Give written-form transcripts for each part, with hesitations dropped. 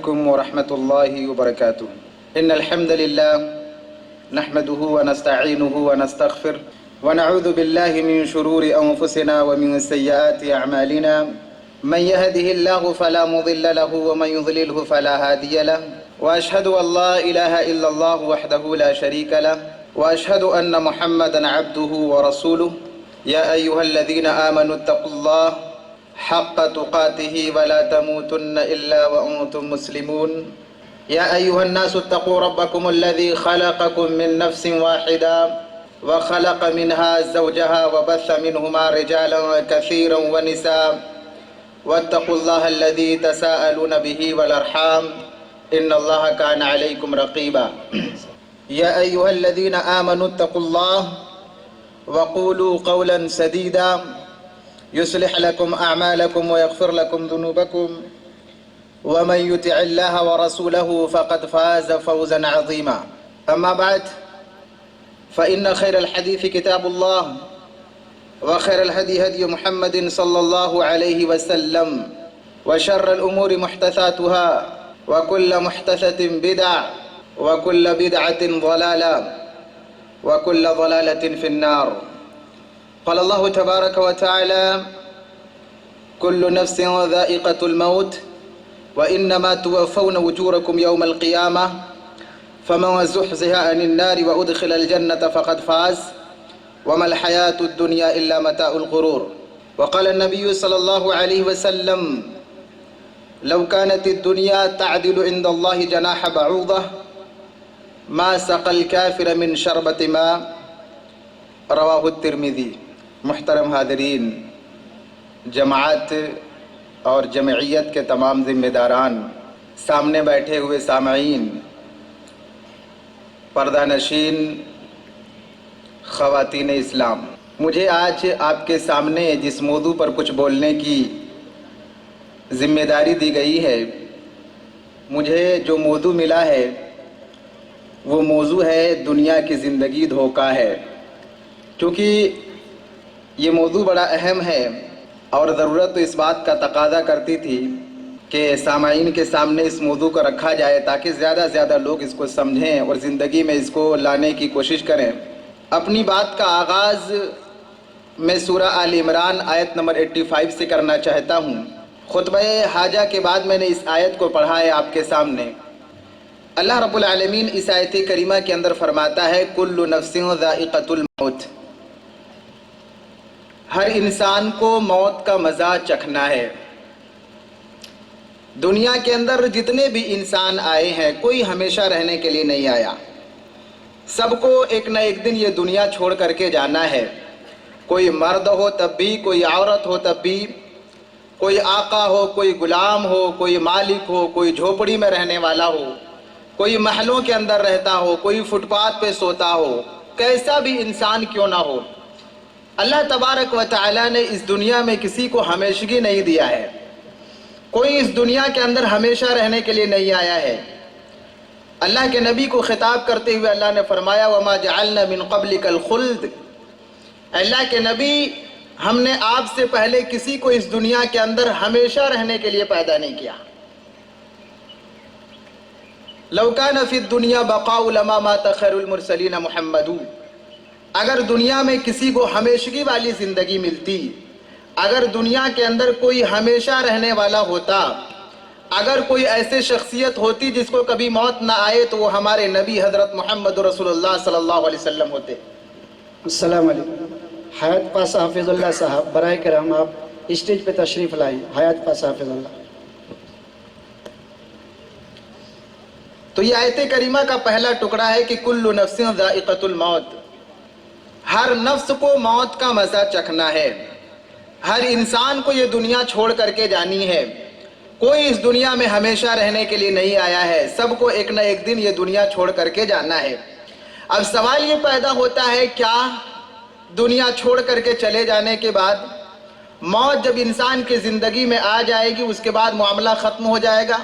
عليكم ورحمة الله وبركاته. إن الحمد لله نحمده ونستعينه ونستغفر ونعوذ بالله من شرور أنفسنا ومن سيئات أعمالنا. من يهده الله فلا مضل له ومن يضلله فلا هادي له، وأشهد أن لا إله إلا الله وحده لا شريك له، وأشهد أن محمدا عبده ورسوله. يا أيها الذين آمنوا اتقوا الله حق تقاته ولا تموتن إلا وأنتم مسلمون. يا أيها الناس اتقوا ربكم الذي خلقكم من نفس واحدة وخلق منها زوجها وبث منهما رجالا كثيرا ونساء، واتقوا الله الذي تساءلون به والأرحام إن الله كان عليكم رقيبا. يا أيها الذين آمنوا اتقوا الله وقولوا قولا سديدا يصلح لكم أعمالكم ويغفر لكم ذنوبكم، ومن يطع الله ورسوله فقد فاز فوزا عظيما. أما بعد، فإن خير الحديث كتاب الله، وخير الهدي هدي محمد صلى الله عليه وسلم، وشر الأمور محدثاتها، وكل محدثة بدعة، وكل بدعة ضلالة، وكل ضلالة في النار. قال الله تبارك وتعالى: كل نفس ذائقة الموت وإنما توفون أجوركم يوم القيامة فمن زحزح عن النار وأدخل الجنة فقد فاز وما الحياة الدنيا إلا متاع الغرور. وقال النبي صلى الله عليه وسلم: لو كانت الدنيا تعدل عند الله جناح بعوضة ما سقى الكافر من شربة ماء. رواہ الترمذی. محترم حاضرین، جماعت اور جمعیت کے تمام ذمہ داران، سامنے بیٹھے ہوئے سامعین، پردہ نشین خواتین اسلام، مجھے آج آپ کے سامنے جس موضوع پر کچھ بولنے کی ذمہ داری دی گئی ہے، مجھے جو موضوع ملا ہے وہ موضوع ہے دنیا کی زندگی دھوکہ ہے. کیونکہ یہ موضوع بڑا اہم ہے اور ضرورت تو اس بات کا تقاضا کرتی تھی کہ سامعین کے سامنے اس موضوع کو رکھا جائے تاکہ زیادہ سے زیادہ لوگ اس کو سمجھیں اور زندگی میں اس کو لانے کی کوشش کریں. اپنی بات کا آغاز میں سورہ آل عمران آیت نمبر 85 سے کرنا چاہتا ہوں. خطبہ حاجہ کے بعد میں نے اس آیت کو پڑھا ہے آپ کے سامنے. اللہ رب العالمین اس آیت کریمہ کے اندر فرماتا ہے: کل نفس ذائقۃ الموت. ہر انسان کو موت کا مزہ چکھنا ہے. دنیا کے اندر جتنے بھی انسان آئے ہیں کوئی ہمیشہ رہنے کے لیے نہیں آیا. سب کو ایک نہ ایک دن یہ دنیا چھوڑ کر کے جانا ہے. کوئی مرد ہو تب بھی، کوئی عورت ہو تب بھی، کوئی آقا ہو، کوئی غلام ہو، کوئی مالک ہو، کوئی جھوپڑی میں رہنے والا ہو، کوئی محلوں کے اندر رہتا ہو، کوئی فٹ پاتھ پہ سوتا ہو، کیسا بھی انسان کیوں نہ ہو، اللہ تبارک و تعالیٰ نے اس دنیا میں کسی کو ہمیشگی نہیں دیا ہے. کوئی اس دنیا کے اندر ہمیشہ رہنے کے لیے نہیں آیا ہے. اللہ کے نبی کو خطاب کرتے ہوئے اللہ نے فرمایا: وَمَا جَعَلْنَا مِن قَبْلِكَ الْخُلْدِ. اللہ کے نبی، ہم نے آپ سے پہلے کسی کو اس دنیا کے اندر ہمیشہ رہنے کے لیے پیدا نہیں کیا. لَوْ كَانَ فِي الدُّنْيَا بَقَاءُ لَمَا مَاتَ خَيْرُ الْمُرْسَلِينَ مُحَمَّدٌ. اگر دنیا میں کسی کو ہمیشگی والی زندگی ملتی، اگر دنیا کے اندر کوئی ہمیشہ رہنے والا ہوتا، اگر کوئی ایسے شخصیت ہوتی جس کو کبھی موت نہ آئے، تو وہ ہمارے نبی حضرت محمد رسول اللہ صلی اللہ علیہ وسلم ہوتے. السلام علیکم. حیات پاس حافظ اللہ صاحب، برائے کرم آپ اسٹیج پہ تشریف لائیں. حیات پاس حافظ اللہ. تو یہ آیت کریمہ کا پہلا ٹکڑا ہے کہ کل نفس ذائقۃ الموت. ہر نفس کو موت کا مزہ چکھنا ہے. ہر انسان کو یہ دنیا چھوڑ کر کے جانی ہے. کوئی اس دنیا میں ہمیشہ رہنے کے لیے نہیں آیا ہے. سب کو ایک نہ ایک دن یہ دنیا چھوڑ کر کے جانا ہے. اب سوال یہ پیدا ہوتا ہے، کیا دنیا چھوڑ کر کے چلے جانے کے بعد موت جب انسان کی زندگی میں آ جائے گی اس کے بعد معاملہ ختم ہو جائے گا؟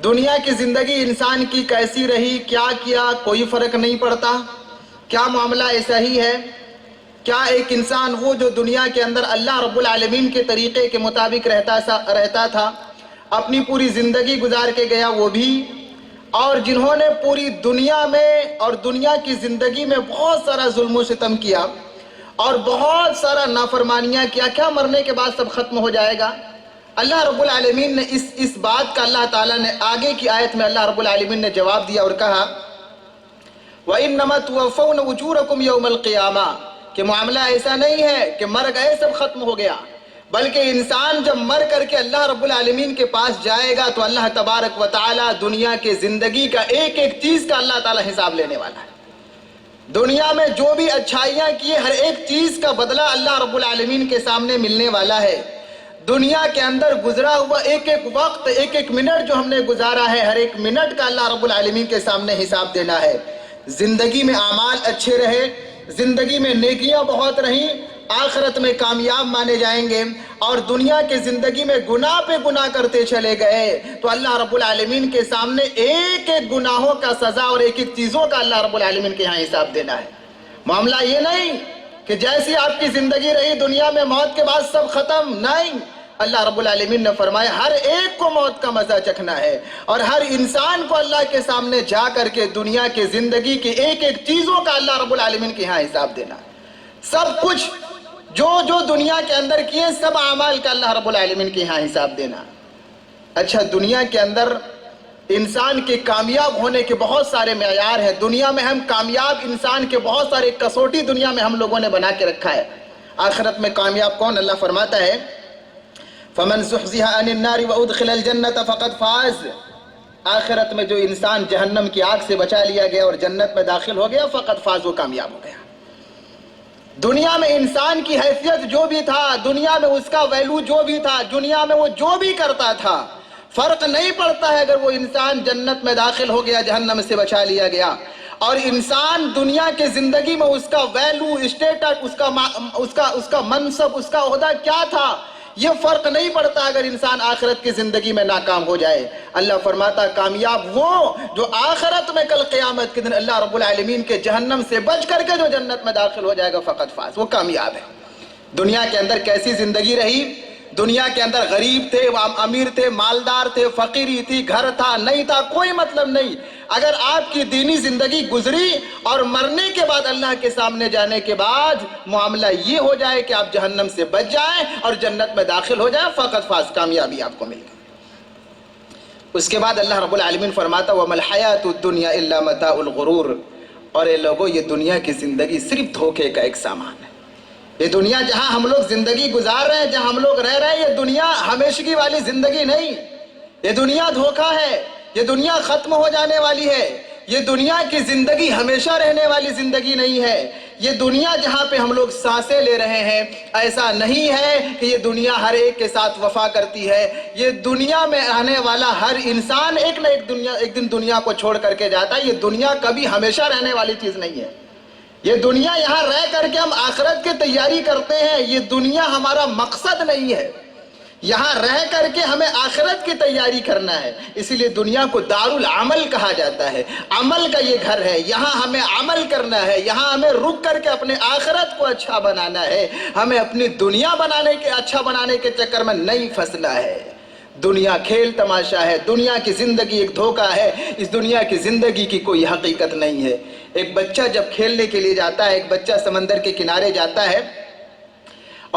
دنیا کی زندگی انسان کی کیسی رہی، کیا کیا، کوئی فرق نہیں پڑتا؟ کیا معاملہ ایسا ہی ہے؟ کیا ایک انسان وہ جو دنیا کے اندر اللہ رب العالمین کے طریقے کے مطابق رہتا تھا، اپنی پوری زندگی گزار کے گیا وہ بھی، اور جنہوں نے پوری دنیا میں اور دنیا کی زندگی میں بہت سارا ظلم و ستم کیا اور بہت سارا نافرمانیاں کیا، کیا مرنے کے بعد سب ختم ہو جائے گا؟ اللہ رب العالمین نے اس بات کا اللہ تعالیٰ نے آگے کی آیت میں اللہ رب العالمین نے جواب دیا اور کہا وَإِنَّمَا تُوَفَّوْنَ أُجُورَكُمْ يَوْمَ الْقِيَامَةِ کہ معاملہ ایسا نہیں ہے کہ مر گئے سب ختم ہو گیا، بلکہ انسان جب مر کر کے اللہ رب العالمین کے پاس جائے گا تو اللہ تبارک و تعالیٰ دنیا کے زندگی کا ایک ایک چیز کا اللہ تعالیٰ حساب لینے والا ہے۔ دنیا میں جو بھی اچھائیاں کی ہر ایک چیز کا بدلہ اللہ رب العالمین کے سامنے ملنے والا ہے۔ دنیا کے اندر گزرا ہوا ایک ایک وقت، ایک ایک منٹ جو ہم نے گزارا ہے، ہر ایک منٹ کا اللہ رب العالمین کے سامنے حساب دینا ہے۔ زندگی میں اعمال اچھے رہے، زندگی میں نیکیاں بہت رہیں، آخرت میں کامیاب مانے جائیں گے، اور دنیا کے زندگی میں گناہ پہ گناہ کرتے چلے گئے تو اللہ رب العالمین کے سامنے ایک ایک گناہوں کا سزا اور ایک ایک چیزوں کا اللہ رب العالمین کے یہاں حساب دینا ہے۔ معاملہ یہ نہیں کہ جیسی آپ کی زندگی رہی دنیا میں موت کے بعد سب ختم، نہیں، اللہ رب العالمین نے فرمایا ہر ایک کو موت کا مزہ چکھنا ہے، اور ہر انسان کو اللہ کے سامنے جا کر کے دنیا کے زندگی کی ایک ایک چیزوں کا اللہ رب العالمین کے یہاں حساب دینا ہے۔ سب کچھ جو دنیا کے اندر کیے سب اعمال کا اللہ رب العالمین کے یہاں حساب دینا۔ اچھا، دنیا کے اندر انسان کے کامیاب ہونے کے بہت سارے معیار ہیں۔ دنیا میں ہم کامیاب انسان کے بہت سارے کسوٹی دنیا میں ہم لوگوں نے بنا کے رکھا ہے۔ آخرت میں کامیاب کون؟ اللہ فرماتا ہے فَمَنْ زُحْزِحَ عَنِ النَّارِ وَأُدْخِلَ الْجَنَّةَ فَقَدْ فَازَ۔ آخرت میں جو انسان جہنم کی آگ سے بچا لیا گیا اور جنت میں داخل ہو گیا، فقد فاز، وہ کامیاب ہو گیا۔ دنیا میں انسان کی حیثیت جو بھی تھا، دنیا میں اس کا ویلو جو بھی تھا، دنیا میں وہ جو بھی کرتا تھا، فرق نہیں پڑتا ہے اگر وہ انسان جنت میں داخل ہو گیا، جہنم سے بچا لیا گیا۔ اور انسان دنیا کے زندگی میں اس کا ویلو، اسٹیٹس، اس کا منصب، اس کا عہدہ کیا تھا، یہ فرق نہیں پڑتا اگر انسان آخرت کی زندگی میں ناکام ہو جائے۔ اللہ فرماتا کامیاب وہ جو آخرت میں کل قیامت کے دن اللہ رب العالمین کے جہنم سے بچ کر کے جو جنت میں داخل ہو جائے گا، فقط فاز، وہ کامیاب ہے۔ دنیا کے اندر کیسی زندگی رہی؟ دنیا کے اندر غریب تھے، امیر تھے، مالدار تھے، فقیری تھی، گھر تھا، نہیں تھا، کوئی مطلب نہیں۔ اگر آپ کی دینی زندگی گزری اور مرنے کے بعد اللہ کے سامنے جانے کے بعد معاملہ یہ ہو جائے کہ آپ جہنم سے بچ جائیں اور جنت میں داخل ہو جائیں، فقط فاز، کامیابی آپ کو مل گئی۔ اس کے بعد اللہ رب العالمین فرماتا وَمَا الْحَيَاةُ الدُّنْيَا إِلَّا مَتَاعُ الْغُرُورِ، اور اے لوگوں، یہ دنیا کی زندگی صرف دھوکے کا ایک سامان ہے۔ یہ دنیا جہاں ہم لوگ زندگی گزار رہے ہیں، جہاں ہم لوگ رہ رہے ہیں، یہ دنیا ہمیشگی والی زندگی نہیں، یہ دنیا دھوکہ ہے، یہ دنیا ختم ہو جانے والی ہے، یہ دنیا کی زندگی ہمیشہ رہنے والی زندگی نہیں ہے۔ یہ دنیا جہاں پہ ہم لوگ سانسیں لے رہے ہیں، ایسا نہیں ہے کہ یہ دنیا ہر ایک کے ساتھ وفا کرتی ہے۔ یہ دنیا میں آنے والا ہر انسان ایک نہ ایک دن دنیا کو چھوڑ کر کے جاتا ہے۔ یہ دنیا کبھی ہمیشہ رہنے والی چیز نہیں ہے۔ یہ دنیا یہاں رہ کر کے ہم آخرت کی تیاری کرتے ہیں، یہ دنیا ہمارا مقصد نہیں ہے۔ یہاں رہ کر کے ہمیں آخرت کی تیاری کرنا ہے، اسی لیے دنیا کو دار العمل کہا جاتا ہے۔ عمل کا یہ گھر ہے، یہاں ہمیں عمل کرنا ہے، یہاں ہمیں رک کر کے اپنے آخرت کو اچھا بنانا ہے، ہمیں اپنی دنیا اچھا بنانے کے چکر میں نہیں پھنسنا ہے۔ دنیا کھیل تماشا ہے، دنیا کی زندگی ایک دھوکہ ہے، اس دنیا کی زندگی کی کوئی حقیقت نہیں ہے۔ ایک بچہ جب کھیلنے کے لیے جاتا ہے، ایک بچہ سمندر کے کنارے جاتا ہے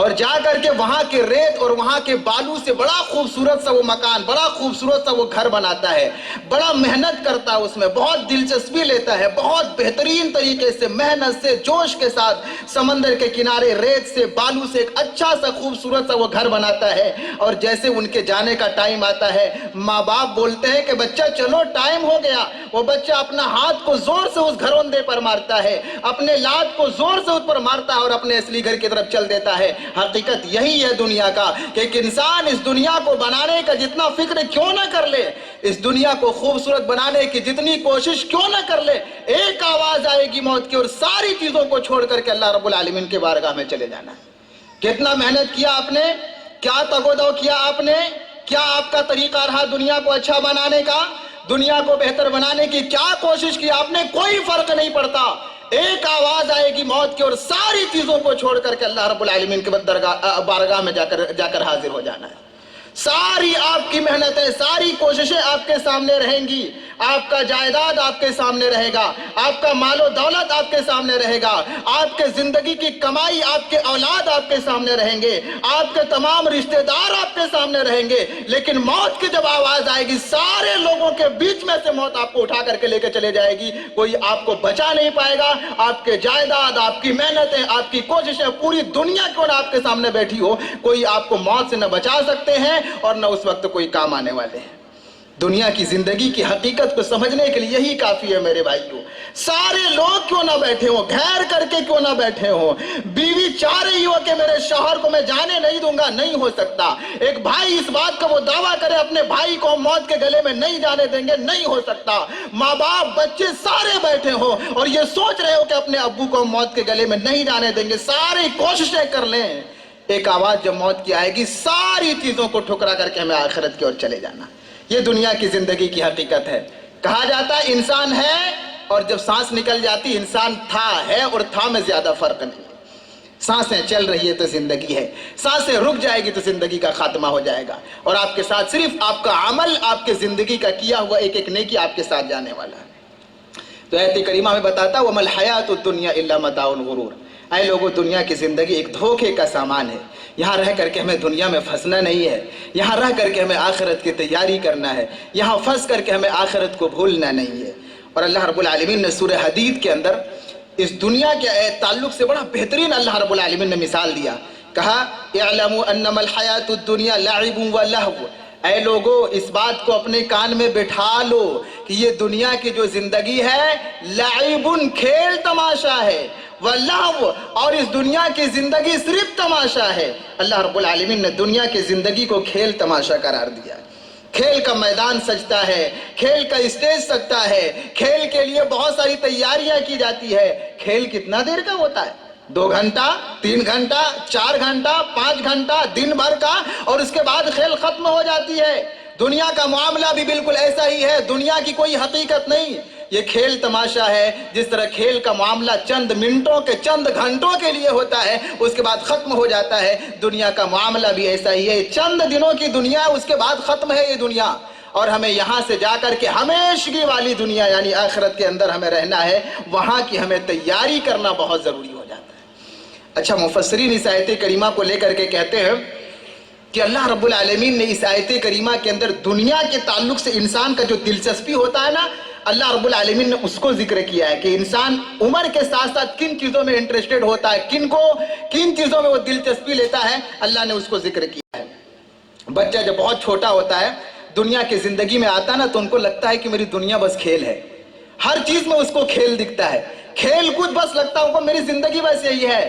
اور جا کر کے وہاں کے ریت اور وہاں کے بالو سے بڑا خوبصورت سا وہ مکان، بڑا خوبصورت سا وہ گھر بناتا ہے، بڑا محنت کرتا ہے، اس میں بہت دلچسپی لیتا ہے، بہت بہترین طریقے سے محنت سے جوش کے ساتھ سمندر کے کنارے ریت سے بالو سے ایک اچھا سا خوبصورت سا وہ گھر بناتا ہے۔ اور جیسے ان کے جانے کا ٹائم آتا ہے، ماں باپ بولتے ہیں کہ بچہ چلو ٹائم ہو گیا، وہ بچہ اپنا ہاتھ کو زور سے اس گھروندے پر مارتا ہے، اپنے لات کو زور سے اس پر مارتا ہے اور اپنے اصلی گھر کی طرف چل دیتا ہے۔ حقیقت یہی ہے دنیا کا کہ ایک انسان اس دنیا کو بنانے کا جتنا فکر کیوں نہ کر لے، اس دنیا کو خوبصورت بنانے کی جتنی کوشش کیوں نہ کر لے، ایک آواز آئے گی موت کی اور ساری چیزوں کو چھوڑ کر کے اللہ رب العالمین کے بارگاہ میں چلے جانا ہے۔ کتنا محنت کیا آپ نے، کیا تگودو کیا آپ نے، کیا آپ کا طریقہ رہا دنیا کو اچھا بنانے کا، دنیا کو بہتر بنانے کی کیا کوشش کی آپ نے، کوئی فرق نہیں پڑتا۔ ایک آواز آئے گی موت کی اور ساری چیزوں کو چھوڑ کر کے اللہ رب العالمین کے بارگاہ میں جا کر حاضر ہو جانا ہے۔ ساری آپ کی محنتیں، ساری کوششیں آپ کے سامنے رہیں گی، آپ کا جائیداد آپ کے سامنے رہے گا، آپ کا مال و دولت آپ کے سامنے رہے گا، آپ کے زندگی کی کمائی، آپ کے اولاد آپ کے سامنے رہیں گے، آپ کے تمام رشتہ دار آپ کے سامنے رہیں گے، لیکن موت کی جب آواز آئے گی سارے لوگوں کے بیچ میں سے موت آپ کو اٹھا کر کے لے کے چلے جائے گی، کوئی آپ کو بچا نہیں پائے گا، آپ کے جائیداد، آپ کی محنتیں، آپ کی کوششیں، پوری دنیا کیوں نہ آپ کے سامنے بیٹھی ہو، کوئی آپ کو موت سے نہ بچا سکتے ہیں اور نہ اس وقت کوئی کام آنے والے ہیں۔ دنیا کی زندگی کی حقیقت کو سمجھنے کے لیے یہی کافی ہے میرے بھائیوں۔ سارے لوگ کیوں نہ بیٹھے ہوں، گھیر کر کے کیوں نہ بیٹھے ہوں، بیوی چاہ رہی ہو کہ میرے شوہر کو میں جانے نہیں دوں گا، نہیں ہو سکتا۔ ایک بھائی اس بات کا وہ دعویٰ کرے اپنے بھائی کو موت کے گلے میں نہیں جانے دیں گے، نہیں ہو سکتا۔ ماں باپ، بچے سارے بیٹھے ہوں اور یہ سوچ رہے ہو کہ اپنے ابو کو موت کے گلے میں نہیں جانے دیں گے، ساری کوششیں کر لیں، ایک آواز جب موت کی آئے گی ساری چیزوں کو ٹھکرا کر کے ہمیں آخرت کی اور چلے جانا۔ یہ دنیا کی زندگی کی حقیقت ہے۔ کہا جاتا ہے انسان ہے اور جب سانس نکل جاتی انسان تھا، ہے اور تھا میں زیادہ فرق نہیں ہے۔ سانسیں چل رہی ہے تو زندگی ہے، سانسیں رک جائے گی تو زندگی کا خاتمہ ہو جائے گا، اور آپ کے ساتھ صرف آپ کا عمل، آپ کے زندگی کا کیا ہوا ایک ایک نیکی آپ کے ساتھ جانے والا ہے۔ تو آیت کریمہ میں بتاتا ہے وَمَا الْحَيَاةُ الدُّنْيَا إِلَّا مَتَاعُ الْغُرُورِ، اے لوگوں دنیا کی زندگی ایک دھوکے کا سامان ہے، یہاں رہ کر کے ہمیں دنیا میں پھنسنا نہیں ہے، یہاں رہ کر کے ہمیں آخرت کی تیاری کرنا ہے، یہاں پھنس کر کے ہمیں آخرت کو بھولنا نہیں ہے۔ اور اللہ رب العالمین نے سورہ حدید کے اندر اس دنیا کے تعلق سے بڑا بہترین اللہ رب العالمین نے مثال دیا، کہا اعلموا انما الحیات الدنیا لعب و لہو، اے لوگو اس بات کو اپنے کان میں بٹھا لو کہ یہ دنیا کی جو زندگی ہے لعب، کھیل تماشا ہے، واللہو، اور اس دنیا کی زندگی صرف تماشا ہے۔ اللہ رب العالمین نے دنیا کی زندگی کو کھیل تماشا قرار دیا، کھیل کا میدان سجتا ہے، کھیل کا اسٹیج سجتا ہے، کھیل کے لیے بہت ساری تیاریاں کی جاتی ہے۔ کھیل کتنا دیر کا ہوتا ہے؟ 2 گھنٹہ، 3 گھنٹہ، 4 گھنٹہ، 5 گھنٹہ، دن بھر کا، اور اس کے بعد کھیل ختم ہو جاتی ہے۔ دنیا کا معاملہ بھی بالکل ایسا ہی ہے، دنیا کی کوئی حقیقت نہیں، یہ کھیل تماشا ہے۔ جس طرح کھیل کا معاملہ چند منٹوں کے، چند گھنٹوں کے لیے ہوتا ہے، اس کے بعد ختم ہو جاتا ہے، دنیا کا معاملہ بھی ایسا ہی ہے، چند دنوں کی دنیا، اس کے بعد ختم ہے یہ دنیا، اور ہمیں یہاں سے جا کر کے ہمیشگی والی دنیا یعنی آخرت کے اندر ہمیں رہنا ہے، وہاں کی ہمیں تیاری کرنا بہت ضروری ہو جاتا ہے۔ اچھا، مفسرین اس آیت کریمہ کو لے کر کے کہتے ہیں کہ اللہ رب العالمین نے اس آیت کریمہ کے اندر دنیا کے تعلق سے انسان کا جو دلچسپی ہوتا ہے نا، اللہ رب العالمین نے اس کو ذکر کیا ہے کہ انسان عمر کے ساتھ ساتھ کن چیزوں میں انٹرسٹڈ ہوتا ہے، کن چیزوں میں وہ دلچسپی لیتا ہے، اللہ نے اس کو ذکر کیا ہے۔ بچہ جب بہت چھوٹا ہوتا ہے، دنیا کی زندگی میں آتا نا، تو ان کو لگتا ہے کہ میری دنیا بس کھیل ہے، ہر چیز میں اس کو کھیل دکھتا ہے، کھیل کود بس لگتا ہے ان کو، میری زندگی بس یہی ہے۔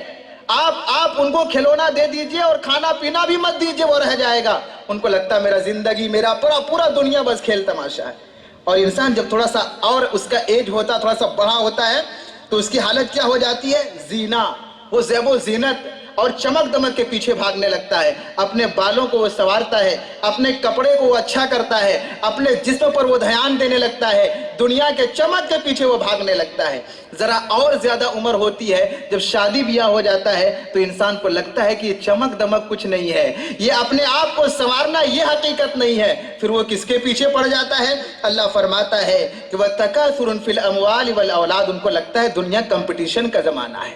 آپ ان کو کھلونا دے دیجئے اور کھانا پینا بھی مت دیجئے، وہ رہ جائے گا، ان کو لگتا ہے میرا زندگی، میرا پورا دنیا بس کھیل تماشا ہے۔ اور انسان جب تھوڑا سا اور اس کا ایج ہوتا ہے، تھوڑا سا بڑا ہوتا ہے، تو اس کی حالت کیا ہو جاتی ہے؟ زینہ، وہ زیب و زینت اور چمک دمک کے پیچھے بھاگنے لگتا ہے، اپنے بالوں کو وہ سنوارتا ہے، اپنے کپڑے کو وہ اچھا کرتا ہے، اپنے جسم پر وہ دھیان دینے لگتا ہے، دنیا کے چمک کے پیچھے وہ بھاگنے لگتا ہے۔ ذرا اور زیادہ عمر ہوتی ہے، جب شادی بیاہ ہو جاتا ہے، تو انسان کو لگتا ہے کہ یہ چمک دمک کچھ نہیں ہے، یہ اپنے آپ کو سنوارنا یہ حقیقت نہیں ہے، پھر وہ کس کے پیچھے پڑ جاتا ہے؟ اللہ فرماتا ہے کہ وَتَكَاثُرٌ فِي الْأَمْوَالِ وَالْأَوْلَادِ، ان کو لگتا ہے دنیا کمپٹیشن کا زمانہ ہے،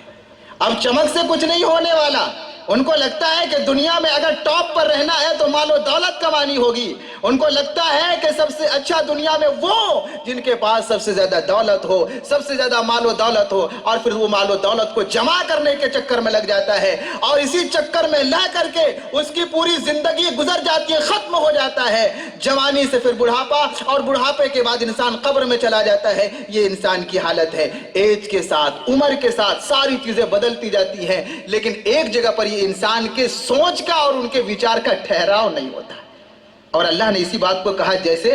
اب چمک سے کچھ نہیں ہونے والا، ان کو لگتا ہے کہ دنیا میں اگر ٹاپ پر رہنا ہے تو مال و دولت کمانی ہوگی، ان کو لگتا ہے کہ سب سے اچھا دنیا میں وہ جن کے پاس سب سے زیادہ دولت ہو، سب سے زیادہ مال و دولت ہو، اور پھر وہ مال و دولت کو جمع کرنے کے چکر میں لگ جاتا ہے، اور اسی چکر میں لا کر کے اس کی پوری زندگی گزر جاتی ہے، ختم ہو جاتا ہے، جوانی سے پھر بڑھاپا، اور بڑھاپے کے بعد انسان قبر میں چلا جاتا ہے۔ یہ انسان کی حالت ہے، ایج کے ساتھ، عمر کے ساتھ ساری چیزیں بدلتی جاتی ہیں، لیکن ایک جگہ پر یہ انسان کے سوچ کا اور ان کے وچار کا ٹھہراؤ نہیں ہوتا۔ اور اللہ نے اسی بات کو کہا، جیسے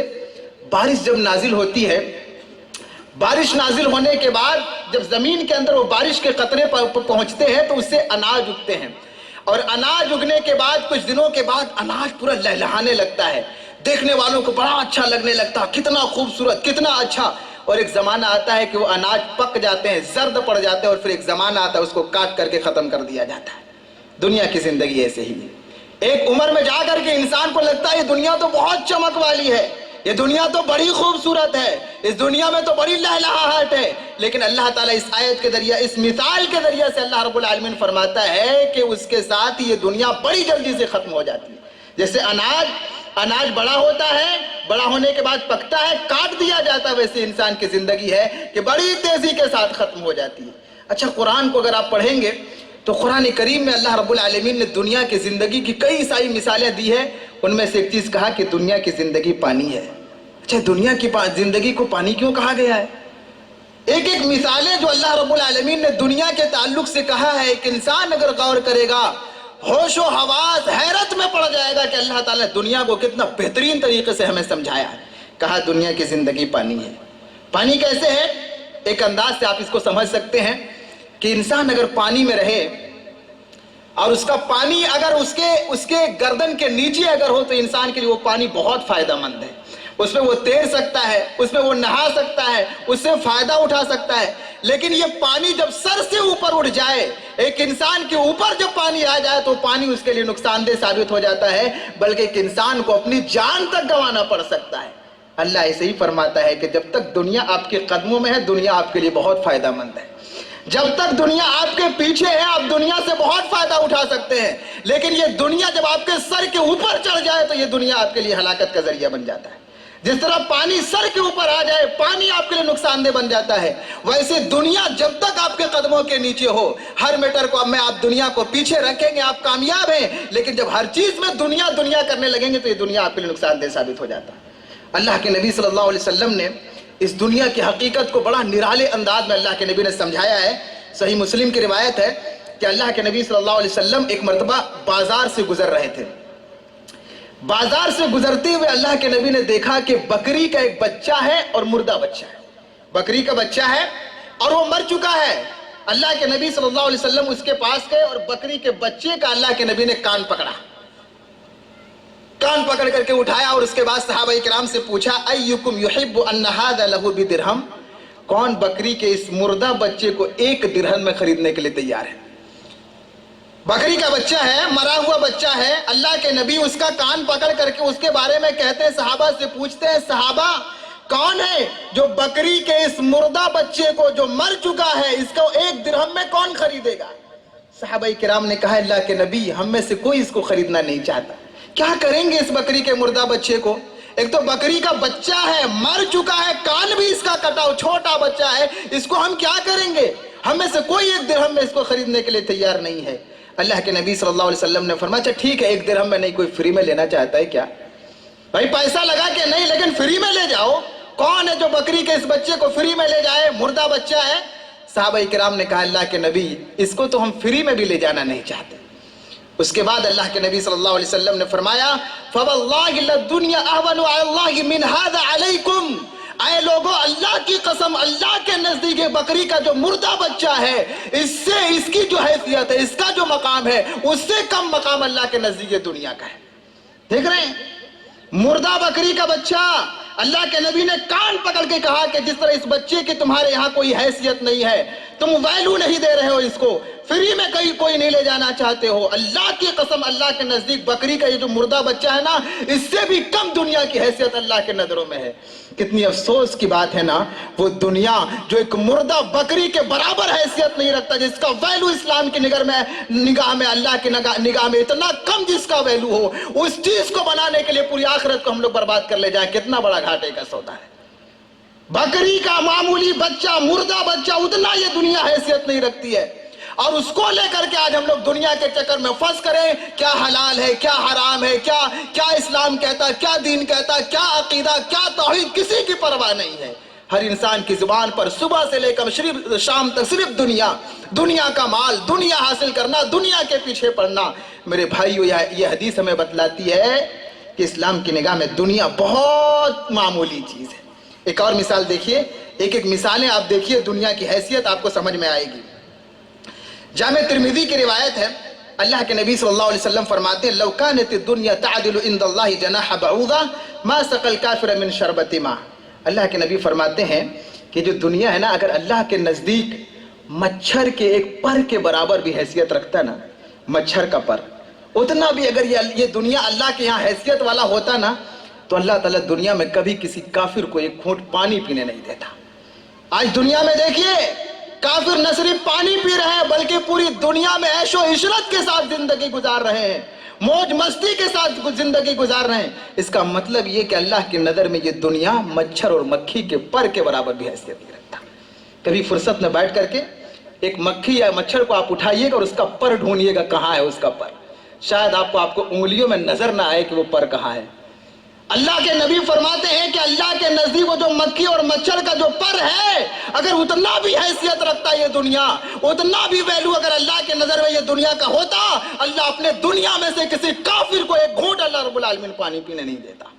بارش جب نازل ہوتی ہے، بارش نازل ہونے کے بعد جب زمین کے اندر وہ بارش کے قطرے پہنچتے ہیں تو اس سے اناج اگتے ہیں، اور اناج اگنے کے بعد کچھ دنوں کے بعد اناج پورا لہلہانے لگتا ہے، دیکھنے والوں کو بڑا اچھا لگنے لگتا، کتنا خوبصورت، کتنا اچھا۔ اور ایک زمانہ آتا ہے کہ وہ اناج پک جاتے ہیں، زرد پڑ جاتے ہیں، اور پھر ایک زمانہ آتا ہے اس کو کاٹ کر کے ختم کر دیا جاتا ہے۔ دنیا کی زندگی ایسے ہی ہے، ایک عمر میں جا کر کے انسان کو لگتا ہے یہ دنیا تو بہت چمک والی ہے، یہ دنیا تو بڑی خوبصورت ہے، اس دنیا میں تو بڑی لہلہاہٹ ہے، لیکن اللہ تعالیٰ اس آیت کے ذریعے، اس مثال کے ذریعے سے اللہ رب العالمین فرماتا ہے کہ اس کے ساتھ یہ دنیا بڑی جلدی سے ختم ہو جاتی ہے۔ جیسے اناج بڑا ہوتا ہے، بڑا ہونے کے بعد پکتا ہے، کاٹ دیا جاتا ہے، ویسے انسان کی زندگی ہے کہ بڑی تیزی کے ساتھ ختم ہو جاتی ہے۔ اچھا، قرآن کو اگر آپ پڑھیں گے تو قرآن کریم میں اللہ رب العالمین نے دنیا کی زندگی کی کئی ساری مثالیں دی ہیں، ان میں سے ایک چیز کہا کہ دنیا کی زندگی پانی ہے۔ اچھا، دنیا کی زندگی کو پانی کیوں کہا گیا ہے؟ ایک ایک مثالیں جو اللہ رب العالمین نے دنیا کے تعلق سے کہا ہے، ایک انسان اگر غور کرے گا، ہوش و حواس حیرت میں پڑ جائے گا کہ اللہ تعالیٰ نے دنیا کو کتنا بہترین طریقے سے ہمیں سمجھایا ہے۔ کہا دنیا کی زندگی پانی ہے۔ پانی کیسے ہے؟ ایک انداز سے آپ اس کو سمجھ سکتے ہیں کہ انسان اگر پانی میں رہے اور اس کا پانی اگر اس کے گردن کے نیچے اگر ہو تو انسان کے لیے وہ پانی بہت فائدہ مند ہے، اس میں وہ تیر سکتا ہے، اس میں وہ نہا سکتا ہے، اس سے فائدہ اٹھا سکتا ہے۔ لیکن یہ پانی جب سر سے اوپر اٹھ جائے، ایک انسان کے اوپر جب پانی آ جائے تو پانی اس کے لیے نقصان دہ ثابت ہو جاتا ہے، بلکہ ایک انسان کو اپنی جان تک گنوانا پڑ سکتا ہے۔ اللہ ایسے ہی فرماتا ہے کہ جب تک دنیا آپ کے قدموں میں ہے، دنیا آپ کے لیے بہت فائدہ مند ہے۔ جب تک دنیا آپ کے پیچھے ہے، آپ دنیا سے بہت فائدہ اٹھا سکتے ہیں، لیکن یہ دنیا جب آپ کے سر کے اوپر چڑھ جائے تو یہ دنیا آپ کے لیے ہلاکت کا ذریعہ بن جاتا ہے۔ جس طرح پانی سر کے اوپر آ جائے، پانی آپ کے لیے نقصان دہ بن جاتا ہے، ویسے دنیا جب تک آپ کے قدموں کے نیچے ہو، ہر میٹر کو آپ دنیا کو پیچھے رکھیں گے، آپ کامیاب ہیں، لیکن جب ہر چیز میں دنیا کرنے لگیں گے تو یہ دنیا آپ کے لیے نقصان دہ ثابت ہو جاتا ہے۔ اللہ کے نبی صلی اللہ علیہ وسلم نے اس دنیا کی حقیقت کو بڑا نرالے انداز میں اللہ کے نبی نے سمجھایا ہے۔ صحیح مسلم کی روایت ہے کہ اللہ کے نبی صلی اللہ علیہ وسلم ایک مرتبہ بازار سے گزر رہے تھے۔ بازار سے گزرتے ہوئے اللہ کے نبی نے دیکھا کہ بکری کا ایک بچہ ہے اور مردہ بچہ ہے۔ بکری کا بچہ ہے اور وہ مر چکا ہے۔ اللہ کے نبی صلی اللہ علیہ وسلم اس کے پاس گئے اور بکری کے بچے کا اللہ کے نبی نے کان پکڑا، کان پکڑ کر کے اٹھایا، اور اس کے بعد صحابہ کرام سے پوچھا ایکم یحب ان ھذا لہ بدرہم، کون بکری کے اس مردہ بچے کو 1 درہم میں خریدنے کے لیے تیار ہے؟ بکری کا بچہ ہے، مرا ہوا بچہ ہے، اللہ کے نبی اس کا کان پکڑ کر کے اس کے بارے میں کہتے ہیں، صحابہ سے پوچھتے ہیں صحابہ کون ہے جو بکری کے اس مردہ بچے کو جو مر چکا ہے اس کو 1 درہم میں کون خریدے گا؟ صحابہ کرام نے کہا اللہ کے نبی ہم میں سے کوئی اس کو خریدنا نہیں چاہتا۔ کیا کریں گے اس بکری کے مردہ بچے کو؟ ایک تو بکری کا بچہ ہے، مر چکا ہے، کان بھی اس کا کٹا ہوا چھوٹا بچہ ہے، اس کو ہم کیا کریں گے؟ ہم میں سے کوئی 1 درہم میں اس کو خریدنے کے لیے تیار نہیں ہے۔ اللہ کے نبی صلی اللہ علیہ وسلم نے فرمایا اچھا ٹھیک ہے 1 درہم میں نہیں، کوئی فری میں لینا چاہتا ہے کیا؟ بھائی پیسہ لگا کے نہیں، لیکن فری میں لے جاؤ۔ کون ہے جو بکری کے اس بچے کو فری میں لے جائے؟ مردہ بچہ ہے۔ صحابہ کرام نے کہا اللہ کے نبی اس کو تو ہم فری میں بھی لے جانا نہیں چاہتے۔ اس کے بعد اللہ کے نبی صلی اللہ علیہ وسلم نے فرمایا فواللہ للدنیا اہون علی اللہ من ھذا علیکم، اے لوگو اللہ کی قسم، اللہ کے نزدیک بکری کا جو مردہ بچہ ہے اس سے اس کی جو حیثیت ہے، اس کا جو مقام ہے اس سے کم مقام اللہ کے نزدیک دنیا کا ہے۔ دیکھ رہے ہیں مردہ بکری کا بچہ، اللہ کے نبی نے کان پکڑ کے کہا کہ جس طرح اس بچے کی تمہارے یہاں کوئی حیثیت نہیں ہے، تم ویلو نہیں دے رہے ہو، اس کو فری میں کہیں کوئی نہیں لے جانا چاہتے ہو، اللہ کی قسم اللہ کے نزدیک بکری کا یہ جو مردہ بچہ ہے نا اس سے بھی کم دنیا کی حیثیت اللہ کے نظروں میں ہے۔ کتنی افسوس کی بات ہے نا، وہ دنیا جو ایک مردہ بکری کے برابر حیثیت نہیں رکھتا، جس کا ویلو اسلام کی نگاہ میں اللہ کی نگاہ میں اتنا کم جس کا ویلو ہو، اس چیز کو بنانے کے لیے پوری آخرت کو ہم لوگ برباد کر لے جائیں، کتنا بڑا گھاٹے کا سودا ہے۔ بکری کا معمولی بچہ، مردہ بچہ، اتنا یہ دنیا حیثیت نہیں رکھتی ہے، اور اس کو لے کر کے آج ہم لوگ دنیا کے چکر میں پھنس کریں کیا حلال ہے کیا حرام ہے، کیا اسلام کہتا ہے، کیا دین کہتا ہے، کیا عقیدہ، کیا توحید، کسی کی پرواہ نہیں ہے۔ ہر انسان کی زبان پر صبح سے لے کر شام تک صرف دنیا کا مال، دنیا حاصل کرنا، دنیا کے پیچھے پڑنا۔ میرے بھائیو یہ حدیث ہمیں بتلاتی ہے کہ اسلام کی نگاہ میں دنیا بہت معمولی چیز ہے۔ ایک اور مثال دیکھیے، ایک مثالیں آپ دیکھیے، دنیا کی حیثیت آپ کو سمجھ میں آئے گی۔ جامع ترمذی کی روایت ہے، اللہ کے نبی صلی اللہ علیہ وسلم فرماتے ہیں لو كانت الدنيا تعدل عند الله جناح بعوضة ما سقى الكافر من شربة ماء۔ اللہ کے نبی فرماتے ہیں کہ جو دنیا ہے نا اگر اللہ کے نزدیک مچھر کے ایک پر کے برابر بھی حیثیت رکھتا نا، مچھر کا پر، اتنا بھی اگر یہ دنیا اللہ کے یہاں حیثیت والا ہوتا نا تو اللہ تعالیٰ دنیا میں کبھی کسی کافر کو ایک گھونٹ پانی پینے نہیں دیتا۔ آج دنیا میں دیکھیے کافر نہ صرف پانی پی رہے ہیں بلکہ پوری دنیا میں عیش و عشرت کے ساتھ زندگی گزار رہے ہیں، موج مستی کے ساتھ زندگی گزار رہے ہیں۔ اس کا مطلب یہ کہ اللہ کی نظر میں یہ دنیا مچھر اور مکھی کے پر کے برابر بھی حیثیت نہیں رکھتا۔ کبھی فرصت میں بیٹھ کر کے ایک مکھی یا مچھر کو آپ اٹھائیے گا اور اس کا پر ڈھونڈیے گا کہاں ہے اس کا پر، شاید آپ کو انگلیوں میں نظر نہ آئے کہ وہ پر کہاں ہے۔ اللہ کے نبی فرماتے ہیں کہ اللہ کے نزدیک وہ جو مکھی اور مچھر کا جو پر ہے، اگر اتنا بھی حیثیت رکھتا یہ دنیا، اتنا بھی ویلو اگر اللہ کے نظر میں یہ دنیا کا ہوتا، اللہ اپنے دنیا میں سے کسی کافر کو ایک گھونٹ اللہ رب العالمین پانی پینے نہیں دیتا۔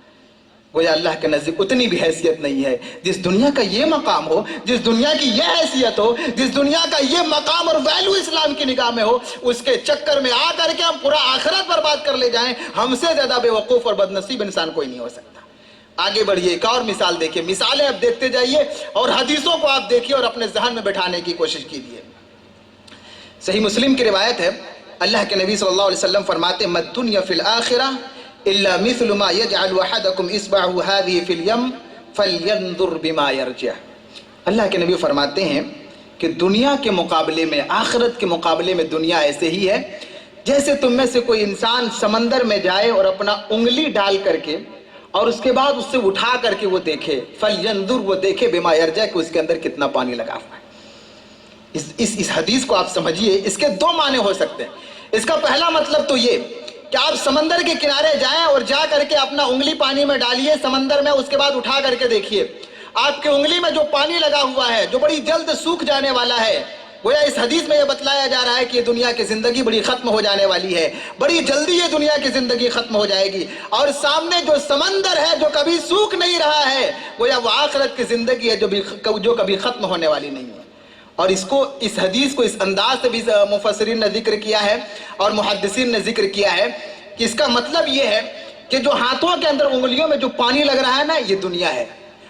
گویا اللہ کے نزدیک اتنی بھی حیثیت نہیں ہے۔ جس دنیا کا یہ مقام ہو، جس دنیا کی یہ حیثیت ہو، جس دنیا کا یہ مقام اور ویلو اسلام کی نگاہ میں ہو، اس کے چکر میں آ کر کے ہم پورا آخرت برباد کر لے جائیں، ہم سے زیادہ بے وقوف اور بد نصیب انسان کوئی نہیں ہو سکتا۔ آگے بڑھیے، ایک اور مثال دیکھیے، مثالیں اب دیکھتے جائیے اور حدیثوں کو آپ دیکھیے اور اپنے ذہن میں بٹھانے کی کوشش کیجیے۔ صحیح مسلم کی روایت ہے، اللہ کے نبی صلی اللہ علیہ وسلم فرماتے ہیں مَا الدُّنْيَا فِي الْآخِرَةِ إِلَّا مِثْلُ مَا يَجْعَلُ أَحَدَكُمْ إِصْبَعَهُ هَذِهِ فِي الْيَمِّ فَلْيَنْظُرْ بِمَا يَرْجِعُ۔ اللہ کے نبی فرماتے ہیں کہ دنیا کے مقابلے میں، آخرت کے مقابلے میں دنیا ایسے ہی ہے جیسے تم میں سے کوئی انسان سمندر میں جائے اور اپنا انگلی ڈال کر کے اور اس کے بعد اس سے اٹھا کر کے وہ دیکھے، فَلْيَنْظُرْ، وہ دیکھے بِمَا يَرْجِعُ، کہ اس کے اندر کتنا پانی لگا ہوا ہے۔ اس حدیث کو آپ سمجھیے، اس کے دو معنی ہو سکتے ہیں۔ اس کا پہلا مطلب تو یہ کہ آپ سمندر کے کنارے جائیں اور جا کر کے اپنا انگلی پانی میں ڈالیے سمندر میں، اس کے بعد اٹھا کر کے دیکھیے آپ کے انگلی میں جو پانی لگا ہوا ہے، جو بڑی جلد سوکھ جانے والا ہے۔ گویا اس حدیث میں یہ بتلایا جا رہا ہے کہ یہ دنیا کی زندگی بڑی ختم ہو جانے والی ہے، بڑی جلدی یہ دنیا کی زندگی ختم ہو جائے گی، اور سامنے جو سمندر ہے جو کبھی سوکھ نہیں رہا ہے، گویا وہ آخرت کی زندگی ہے جو کبھی ختم ہونے والی نہیں ہے۔ اور اس حدیث کو اس انداز سے بھی مفسرین نے ذکر کیا ہے اور محدثین نے ذکر کیا ہے کہ اس کا مطلب یہ ہے کہ جو ہاتھوں کے اندر انگلیوں میں جو پانی لگ رہا ہے نا، یہ دنیا ہے،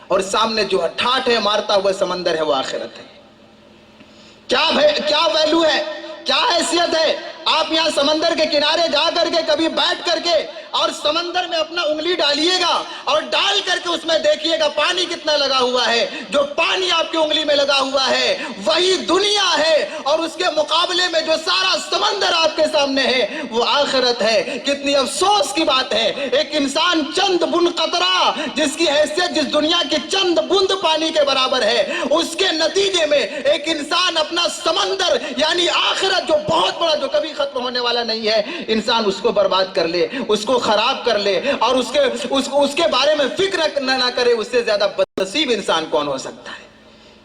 اور سامنے جو ٹھاٹھ ہے مارتا ہوا سمندر ہے وہ آخرت ہے۔ کیا ویلو ہے، کیا حیثیت ہے؟ آپ یہاں سمندر کے کنارے جا کر کے کبھی بیٹھ کر کے اور سمندر میں اپنا انگلی ڈالیے گا اور ڈال کر کے اس میں دیکھیے گا پانی کتنا لگا ہوا ہے۔ جو پانی آپ کی انگلی میں لگا ہوا ہے وہی دنیا ہے، اور اس کے مقابلے میں جو سارا سمندر آپ کے سامنے ہے وہ آخرت ہے۔ کتنی افسوس کی بات ہے، ایک انسان چند بند قطرہ جس کی حیثیت جس دنیا کے چند بند پانی کے برابر ہے، اس کے نتیجے میں ایک انسان اپنا سمندر یعنی آخرت جو بہت بڑا، جو کبھی ختم ہونے والا نہیں ہے، انسان اس کو برباد کر لے، اس کو خراب کر لے اور اس کے بارے میں فکر نہ کرے۔ اس سے زیادہ بدنصیب انسان کون ہو سکتا ہے؟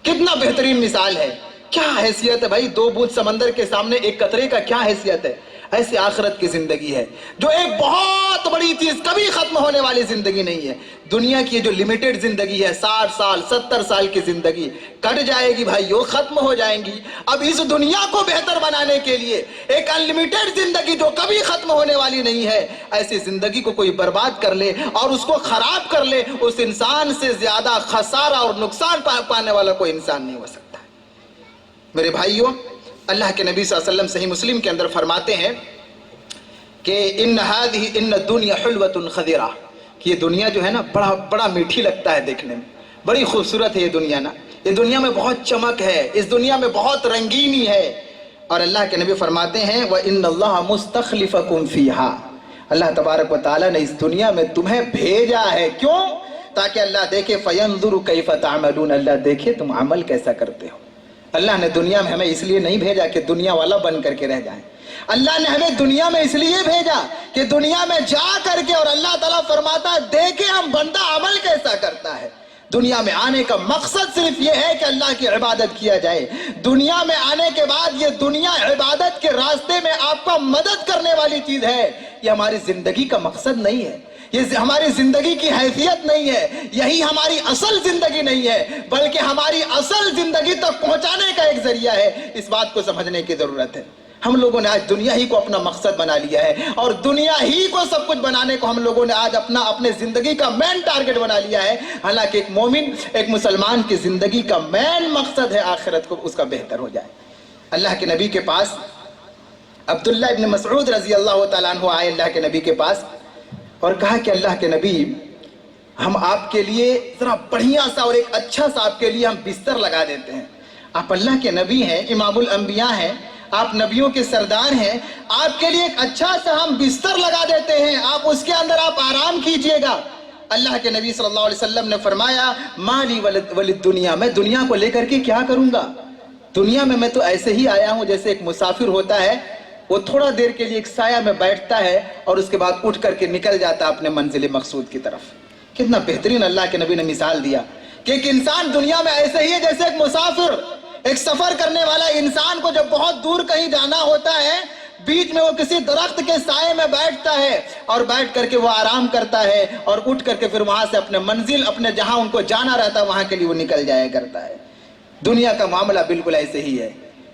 کتنا بہترین مثال ہے، کیا حیثیت ہے بھائی، دو بوند سمندر کے سامنے ایک قطرے کا کیا حیثیت ہے؟ ایسی آخرت کی زندگی ہے جو ایک بہت بڑی چیز، کبھی ختم ہونے والی زندگی نہیں ہے۔ دنیا کی جو لمیٹڈ زندگی ہے، 60 سال 70 سال کی زندگی کٹ جائے گی بھائیو، ختم ہو جائیں گی۔ اب اس دنیا کو بہتر بنانے کے لیے ایک انلمیٹڈ زندگی جو کبھی ختم ہونے والی نہیں ہے، ایسی زندگی کو کوئی برباد کر لے اور اس کو خراب کر لے، اس انسان سے زیادہ خسارہ اور نقصان پانے والا کوئی انسان نہیں ہو سکتا۔ میرے بھائیوں، اللہ کے نبی صلی اللہ علیہ وسلم صحیح مسلم کے اندر فرماتے ہیں کہ ان الدنیا حلوۃ خضرہ، کہ یہ دنیا جو ہے نا بڑا میٹھی لگتا ہے دیکھنے میں، بڑی خوبصورت ہے یہ دنیا نا، یہ دنیا میں بہت چمک ہے، اس دنیا میں بہت رنگینی ہے۔ اور اللہ کے نبی فرماتے ہیں وَإِنَّ اللَّهَ مُسْتَخْلِفَكُمْ فِيهَا، اللہ تبارک و تعالیٰ نے اس دنیا میں تمہیں بھیجا ہے، کیوں؟ تاکہ اللہ دیکھے فَيَنْظُرُ كَيْفَ تَعْمَلُونَ، اللہ دیکھے تم عمل کیسا کرتے ہو۔ اللہ نے دنیا میں ہمیں اس لیے نہیں بھیجا کہ دنیا والا بن کر کے رہ جائیں، اللہ نے ہمیں دنیا میں اس لیے بھیجا کہ دنیا میں جا کر کے، اور اللہ تعالیٰ فرماتا ہے دیکھیں ہم بندہ عمل کیسا کرتا ہے۔ دنیا میں آنے کا مقصد صرف یہ ہے کہ اللہ کی عبادت کیا جائے۔ دنیا میں آنے کے بعد یہ دنیا عبادت کے راستے میں آپ کا مدد کرنے والی چیز ہے، یہ ہماری زندگی کا مقصد نہیں ہے، یہ ہماری زندگی کی حیثیت نہیں ہے، یہی ہماری اصل زندگی نہیں ہے، بلکہ ہماری اصل زندگی تک پہنچانے کا ایک ذریعہ ہے۔ اس بات کو سمجھنے کی ضرورت ہے۔ ہم لوگوں نے آج دنیا ہی کو اپنا مقصد بنا لیا ہے، اور دنیا ہی کو سب کچھ بنانے کو ہم لوگوں نے آج اپنے زندگی کا مین ٹارگٹ بنا لیا ہے، حالانکہ ایک مومن، ایک مسلمان کی زندگی کا مین مقصد ہے آخرت کو اس کا بہتر ہو جائے۔ اللہ کے نبی کے پاس عبداللہ ابن مسعود رضی اللہ تعالیٰ عنہ آئے اللہ کے نبی کے پاس اور کہا کہ اللہ کے نبی، ہم آپ کے لیے ذرا بڑھیا سا اور ایک اچھا سا آپ کے لیے ہم بستر لگا دیتے ہیں. آپ اللہ کے نبی ہیں، امام الانبیاء ہیں، آپ نبیوں کے سردار ہیں، آپ کے لیے ایک اچھا سا ہم بستر لگا دیتے ہیں، آپ اس کے اندر آپ آرام کیجئے گا. اللہ کے نبی صلی اللہ علیہ وسلم نے فرمایا مالی ولد دنیا، میں دنیا کو لے کر کے کیا کروں گا؟ دنیا میں تو ایسے ہی آیا ہوں جیسے ایک مسافر ہوتا ہے، وہ تھوڑا دیر کے لیے ایک سایہ میں بیٹھتا ہے اور اس کے بعد اٹھ کر کے نکل جاتا ہے اپنے منزل مقصود کی طرف. کتنا بہترین اللہ کے نبی نے مثال دیا کہ ایک انسان دنیا میں ایسے ہی ہے جیسے ایک مسافر، ایک سفر کرنے والا انسان کو جب بہت دور کہیں جانا ہوتا ہے، بیچ میں وہ کسی درخت کے سائے میں بیٹھتا ہے اور بیٹھ کر کے وہ آرام کرتا ہے اور اٹھ کر کے پھر وہاں سے اپنے منزل، اپنے جہاں ان کو جانا رہتا ہے وہاں کے لیے وہ نکل جایا کرتا ہے. دنیا کا معاملہ بالکل ایسے ہی ہے.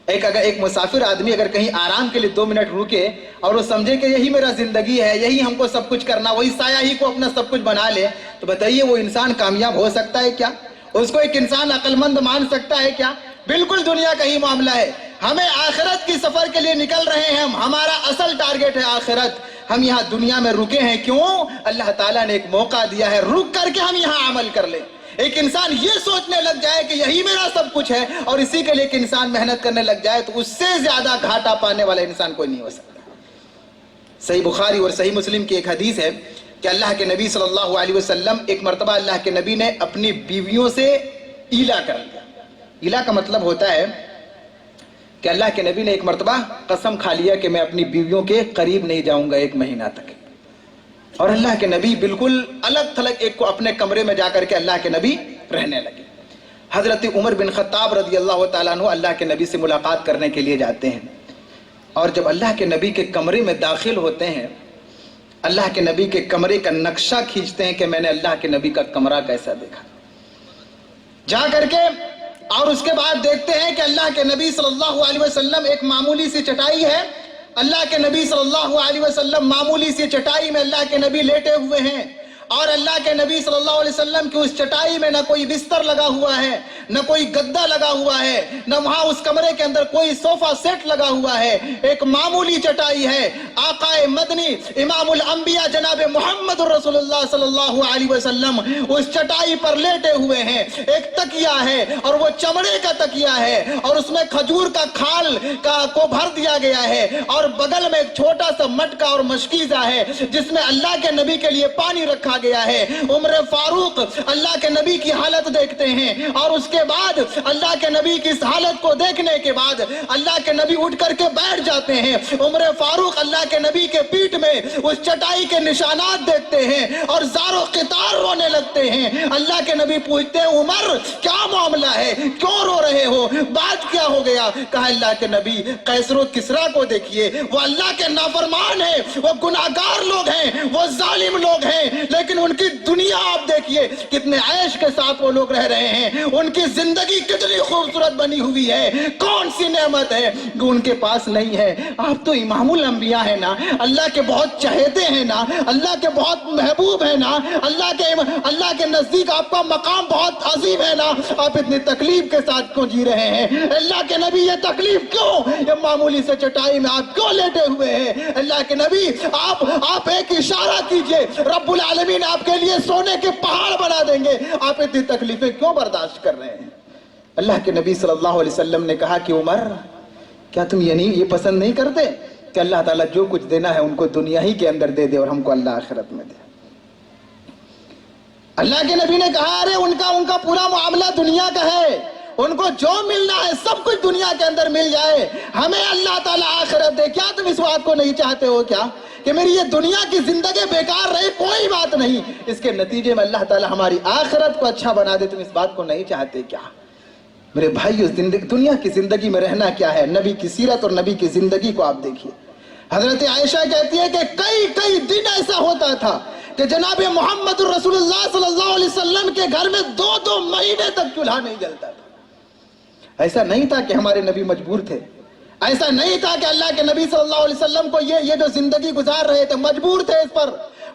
اگر ایک مسافر آدمی اگر کہیں آرام کے لیے 2 منٹ رکے اور وہ سمجھے کہ یہی میرا زندگی ہے، یہی ہم کو سب کچھ کرنا، وہی سایہ ہی کو اپنا سب کچھ بنا لے، تو بتائیے وہ انسان کامیاب ہو سکتا ہے کیا؟ اس کو ایک انسان عقل مند مان سکتا ہے کیا؟ بالکل دنیا کا ہی معاملہ ہے. ہمیں آخرت کی سفر کے لیے نکل رہے ہیں، ہمارا اصل ٹارگٹ ہے آخرت. ہم یہاں دنیا میں رکے ہیں کیوں؟ اللہ تعالیٰ نے ایک موقع دیا ہے، رک کر کے ہم یہاں عمل کر لیں. ایک انسان یہ سوچنے لگ جائے کہ یہی میرا سب کچھ ہے اور اسی کے لیے ایک انسان محنت کرنے لگ جائے تو اس سے زیادہ گھاٹا پانے والا انسان کوئی نہیں ہو سکتا. صحیح بخاری اور صحیح مسلم کی ایک حدیث ہے کہ اللہ کے نبی صلی اللہ علیہ وسلم ایک مرتبہ اللہ کے نبی نے اپنی بیویوں سے ایلا کر لیا. ایلا کا مطلب ہوتا ہے کہ اللہ کے نبی نے ایک مرتبہ قسم کھا لیا کہ میں اپنی بیویوں کے قریب نہیں جاؤں گا 1 مہینہ تک. اور اللہ کے نبی بالکل الگ تھلگ ایک کو اپنے کمرے میں جا کر کے اللہ کے نبی رہنے لگے. حضرت عمر بن خطاب رضی اللہ تعالیٰ عنہ اللہ کے نبی سے ملاقات کرنے کے لیے جاتے ہیں اور جب اللہ کے نبی کے کمرے میں داخل ہوتے ہیں، اللہ کے نبی کے کمرے کا نقشہ کھینچتے ہیں کہ میں نے اللہ کے نبی کا کمرہ کیسا دیکھا. جا کر کے اور اس کے بعد دیکھتے ہیں کہ اللہ کے نبی صلی اللہ علیہ وسلم ایک معمولی سی چٹائی ہے، اللہ کے نبی صلی اللہ علیہ وسلم معمولی سی چٹائی میں اللہ کے نبی لیٹے ہوئے ہیں اور اللہ کے نبی صلی اللہ علیہ وسلم کی اس چٹائی میں نہ کوئی بستر لگا ہوا ہے، نہ کوئی گدا لگا ہوا ہے، نہ وہاں اس کمرے کے اندر کوئی صوفہ سیٹ لگا ہوا ہے. ایک معمولی چٹائی ہے. آقا مدنی امام الانبیاء جناب محمد رسول اللہ صلی اللہ علیہ وسلم اس چٹائی پر لیٹے ہوئے ہیں. ایک تکیہ ہے اور وہ چمڑے کا تکیہ ہے اور اس میں کھجور کا کھال کو بھر دیا گیا ہے اور بغل میں ایک چھوٹا سا مٹکا اور مشکیزہ ہے جس میں اللہ کے نبی کے لیے پانی رکھا گیا ہے. عمر فاروق اللہ کے نبی کی حالت دیکھتے ہیں اور اس کے بعد اللہ کے نبی کی اس حالت کو دیکھنے کے بعد اللہ کے نبی اٹھ کر کے بیٹھ جاتے ہیں. عمر فاروق اللہ کے نبی کے پیٹھ میں اس چٹائی کے نشانات دیکھتے ہیں اور زار و قطار رونے لگتے ہیں. اللہ کے نبی پوچھتے ہیں عمر کیا معاملہ ہے، کیوں رو رہے ہو، بات کیا ہو گیا؟ کہا اللہ کے نبی قیصر و کسریٰ کو دیکھیے، وہ اللہ کے نافرمان ہیں، وہ گناہگار لوگ ہیں، وہ ظالم لوگ ہیں، لیکن ان کی دنیا آپ دیکھیے کتنے عیش کے ساتھ وہ لوگ رہ رہے ہیں، ان کی زندگی کتنی خوبصورت بنی ہوئی ہے، کون سی نعمت ہے جو ان کے پاس نہیں ہے؟ آپ تو امام الانبیاء ہیں نا، اللہ کے بہت چہیتے ہیں نا، اللہ کے بہت محبوب ہیں نا، اللہ کے نزدیک آپ کا مقام بہت عظیم ہے نا، آپ اتنی تکلیف کے ساتھ کیوں جی رہے ہیں؟ اللہ کے نبی یہ تکلیف کیوں؟ یہ معمولی سے چٹائی میں آپ کیوں لیٹے ہوئے ہیں؟ اللہ کے نبی آپ ایک اشارہ کیجئے، رب العالمین آپ کے لیے سونے کے پہاڑ بنا دیں گے، آپ اتنی تکلیفیں کیوں برداشت کر رہے ہیں؟ اللہ کے نبی صلی اللہ علیہ وسلم نے کہا کہ عمر کیا تم یہ پسند نہیں کرتے کہ اللہ تعالیٰ جو کچھ دینا ہے ان کو دنیا ہی کے اندر دے دے اور ہم کو اللہ آخرت میں دے؟ اللہ کے نبی نے کہا ارے ان کا پورا معاملہ دنیا کا ہے، ان کو جو ملنا ہے سب کچھ دنیا کے اندر مل جائے، ہمیں اللہ تعالیٰ آخرت دے. کیا تم اس بات کو نہیں چاہتے ہو کیا کہ میری یہ دنیا کی زندگی بیکار رہے؟ کوئی بات نہیں، اس کے نتیجے میں اللہ تعالیٰ ہماری آخرت کو اچھا بنا دے. تم اس بات کو نہیں چاہتے کیا؟ میرے بھائی دنیا کی زندگی میں رہنا کیا ہے؟ نبی کی سیرت اور نبی کی زندگی کو آپ دیکھیے. حضرت عائشہ کہتی ہے کہ کئی دن ایسا ہوتا تھا کہ جناب محمد رسول اللہ صلی اللہ علیہ وسلم کے گھر میں 2 مہینے تک چولہا نہیں جلتا تھا. ایسا نہیں تھا کہ ہمارے نبی مجبور تھے، ایسا نہیں تھا کہ اللہ کے نبی صلی اللہ علیہ وسلم کو یہ جو زندگی گزار رہے تھے مجبور تھے اس پر،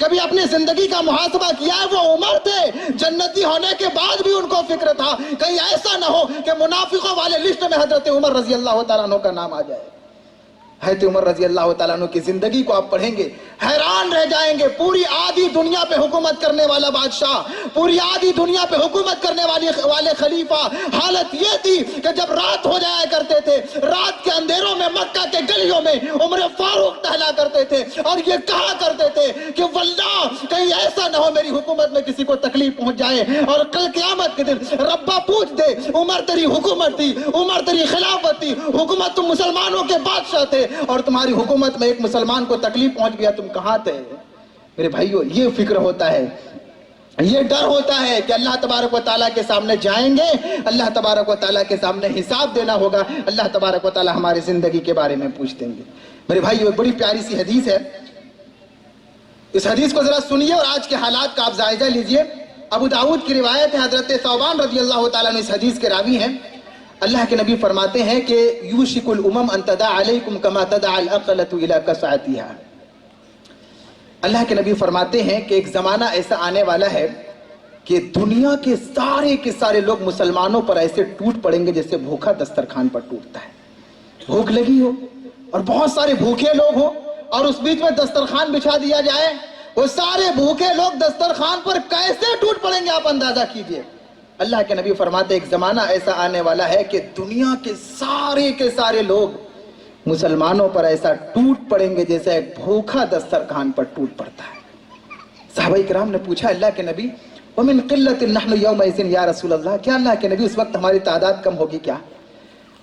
کبھی اپنی زندگی کا محاسبہ کیا ہے؟ وہ عمر تھے، جنتی ہونے کے بعد بھی ان کو فکر تھا کہیں ایسا نہ ہو کہ منافقوں والے لسٹ میں حضرت عمر رضی اللہ تعالیٰ عنہ کا نام آ جائے۔ حضرت عمر رضی اللہ تعالیٰ عنہ کی زندگی کو آپ پڑھیں گے، حیران رہ جائیں گے۔ پوری آدھی دنیا پہ حکومت کرنے والا بادشاہ، پوری آدھی دنیا پہ حکومت کرنے والے خلیفہ، حالت یہ تھی کہ جب رات ہو جایا کرتے تھے، رات کے اندھیروں میں مکہ کے گلیوں میں عمر فاروق ٹہلا کرتے تھے اور یہ کہا کرتے تھے کہ واللہ کہیں ایسا نہ ہو میری حکومت میں کسی کو تکلیف پہنچ جائے اور کل قیامت کے دن ربا پوچھ دے، عمر تیری حکومت تھی، عمر تیری خلافت تھی، حکومت تم مسلمانوں کے بادشاہ تھے اور تمہاری حکومت میں ایک مسلمان کو تکلیف پہنچ گیا، تم کہاں تھے؟ میرے بھائیو، یہ فکر ہوتا ہے، یہ ڈر ہوتا ہے کہ اللہ تبارک و تعالیٰ کے سامنے جائیں گے، اللہ تبارک و تعالیٰ کے سامنے حساب دینا ہوگا، اللہ تبارک و تعالیٰ ہماری زندگی کے بارے میں پوچھ دیں گے۔ میرے بھائیو، ایک بڑی پیاری سی حدیث ہے، اس حدیث کو ذرا سنیے اور آج کے حالات کا آپ جائزہ لیجئے۔ ابو داؤد کی روایت ہے، حضرت ثوبان رضی اللہ تعالیٰ عنہ اس حدیث کے راوی ہیں۔ اللہ کے نبی فرماتے ہیں کہ یوشک الامم ان تدع علیکم کما تدع الاقلۃ الی کسعتھا۔ اللہ کے نبی فرماتے ہیں کہ ایک زمانہ ایسا آنے والا ہے کہ دنیا کے سارے لوگ مسلمانوں پر ایسے ٹوٹ پڑیں گے جیسے بھوکا دسترخوان پر ٹوٹتا ہے۔ بھوک لگی ہو اور بہت سارے بھوکے لوگ ہو اور اس بیچ میں دسترخوان بچھا دیا جائے، وہ سارے بھوکے لوگ دسترخوان پر کیسے ٹوٹ پڑیں گے آپ اندازہ کیجئے۔ اللہ کے نبی فرماتے ایک زمانہ ایسا آنے والا ہے کہ دنیا کے سارے لوگ مسلمانوں پر ایسا ٹوٹ پڑیں گے جیسے ایک بھوکا دسترخوان پر ٹوٹ پڑتا ہے۔ صحابہ کرام نے پوچھا اللہ کے نبی وَمِن قِلَّةٍ نَحْنُ يَوْمَئِذٍ یا رسول اللہ، کیا اللہ کے نبی اس وقت ہماری تعداد کم ہوگی کیا؟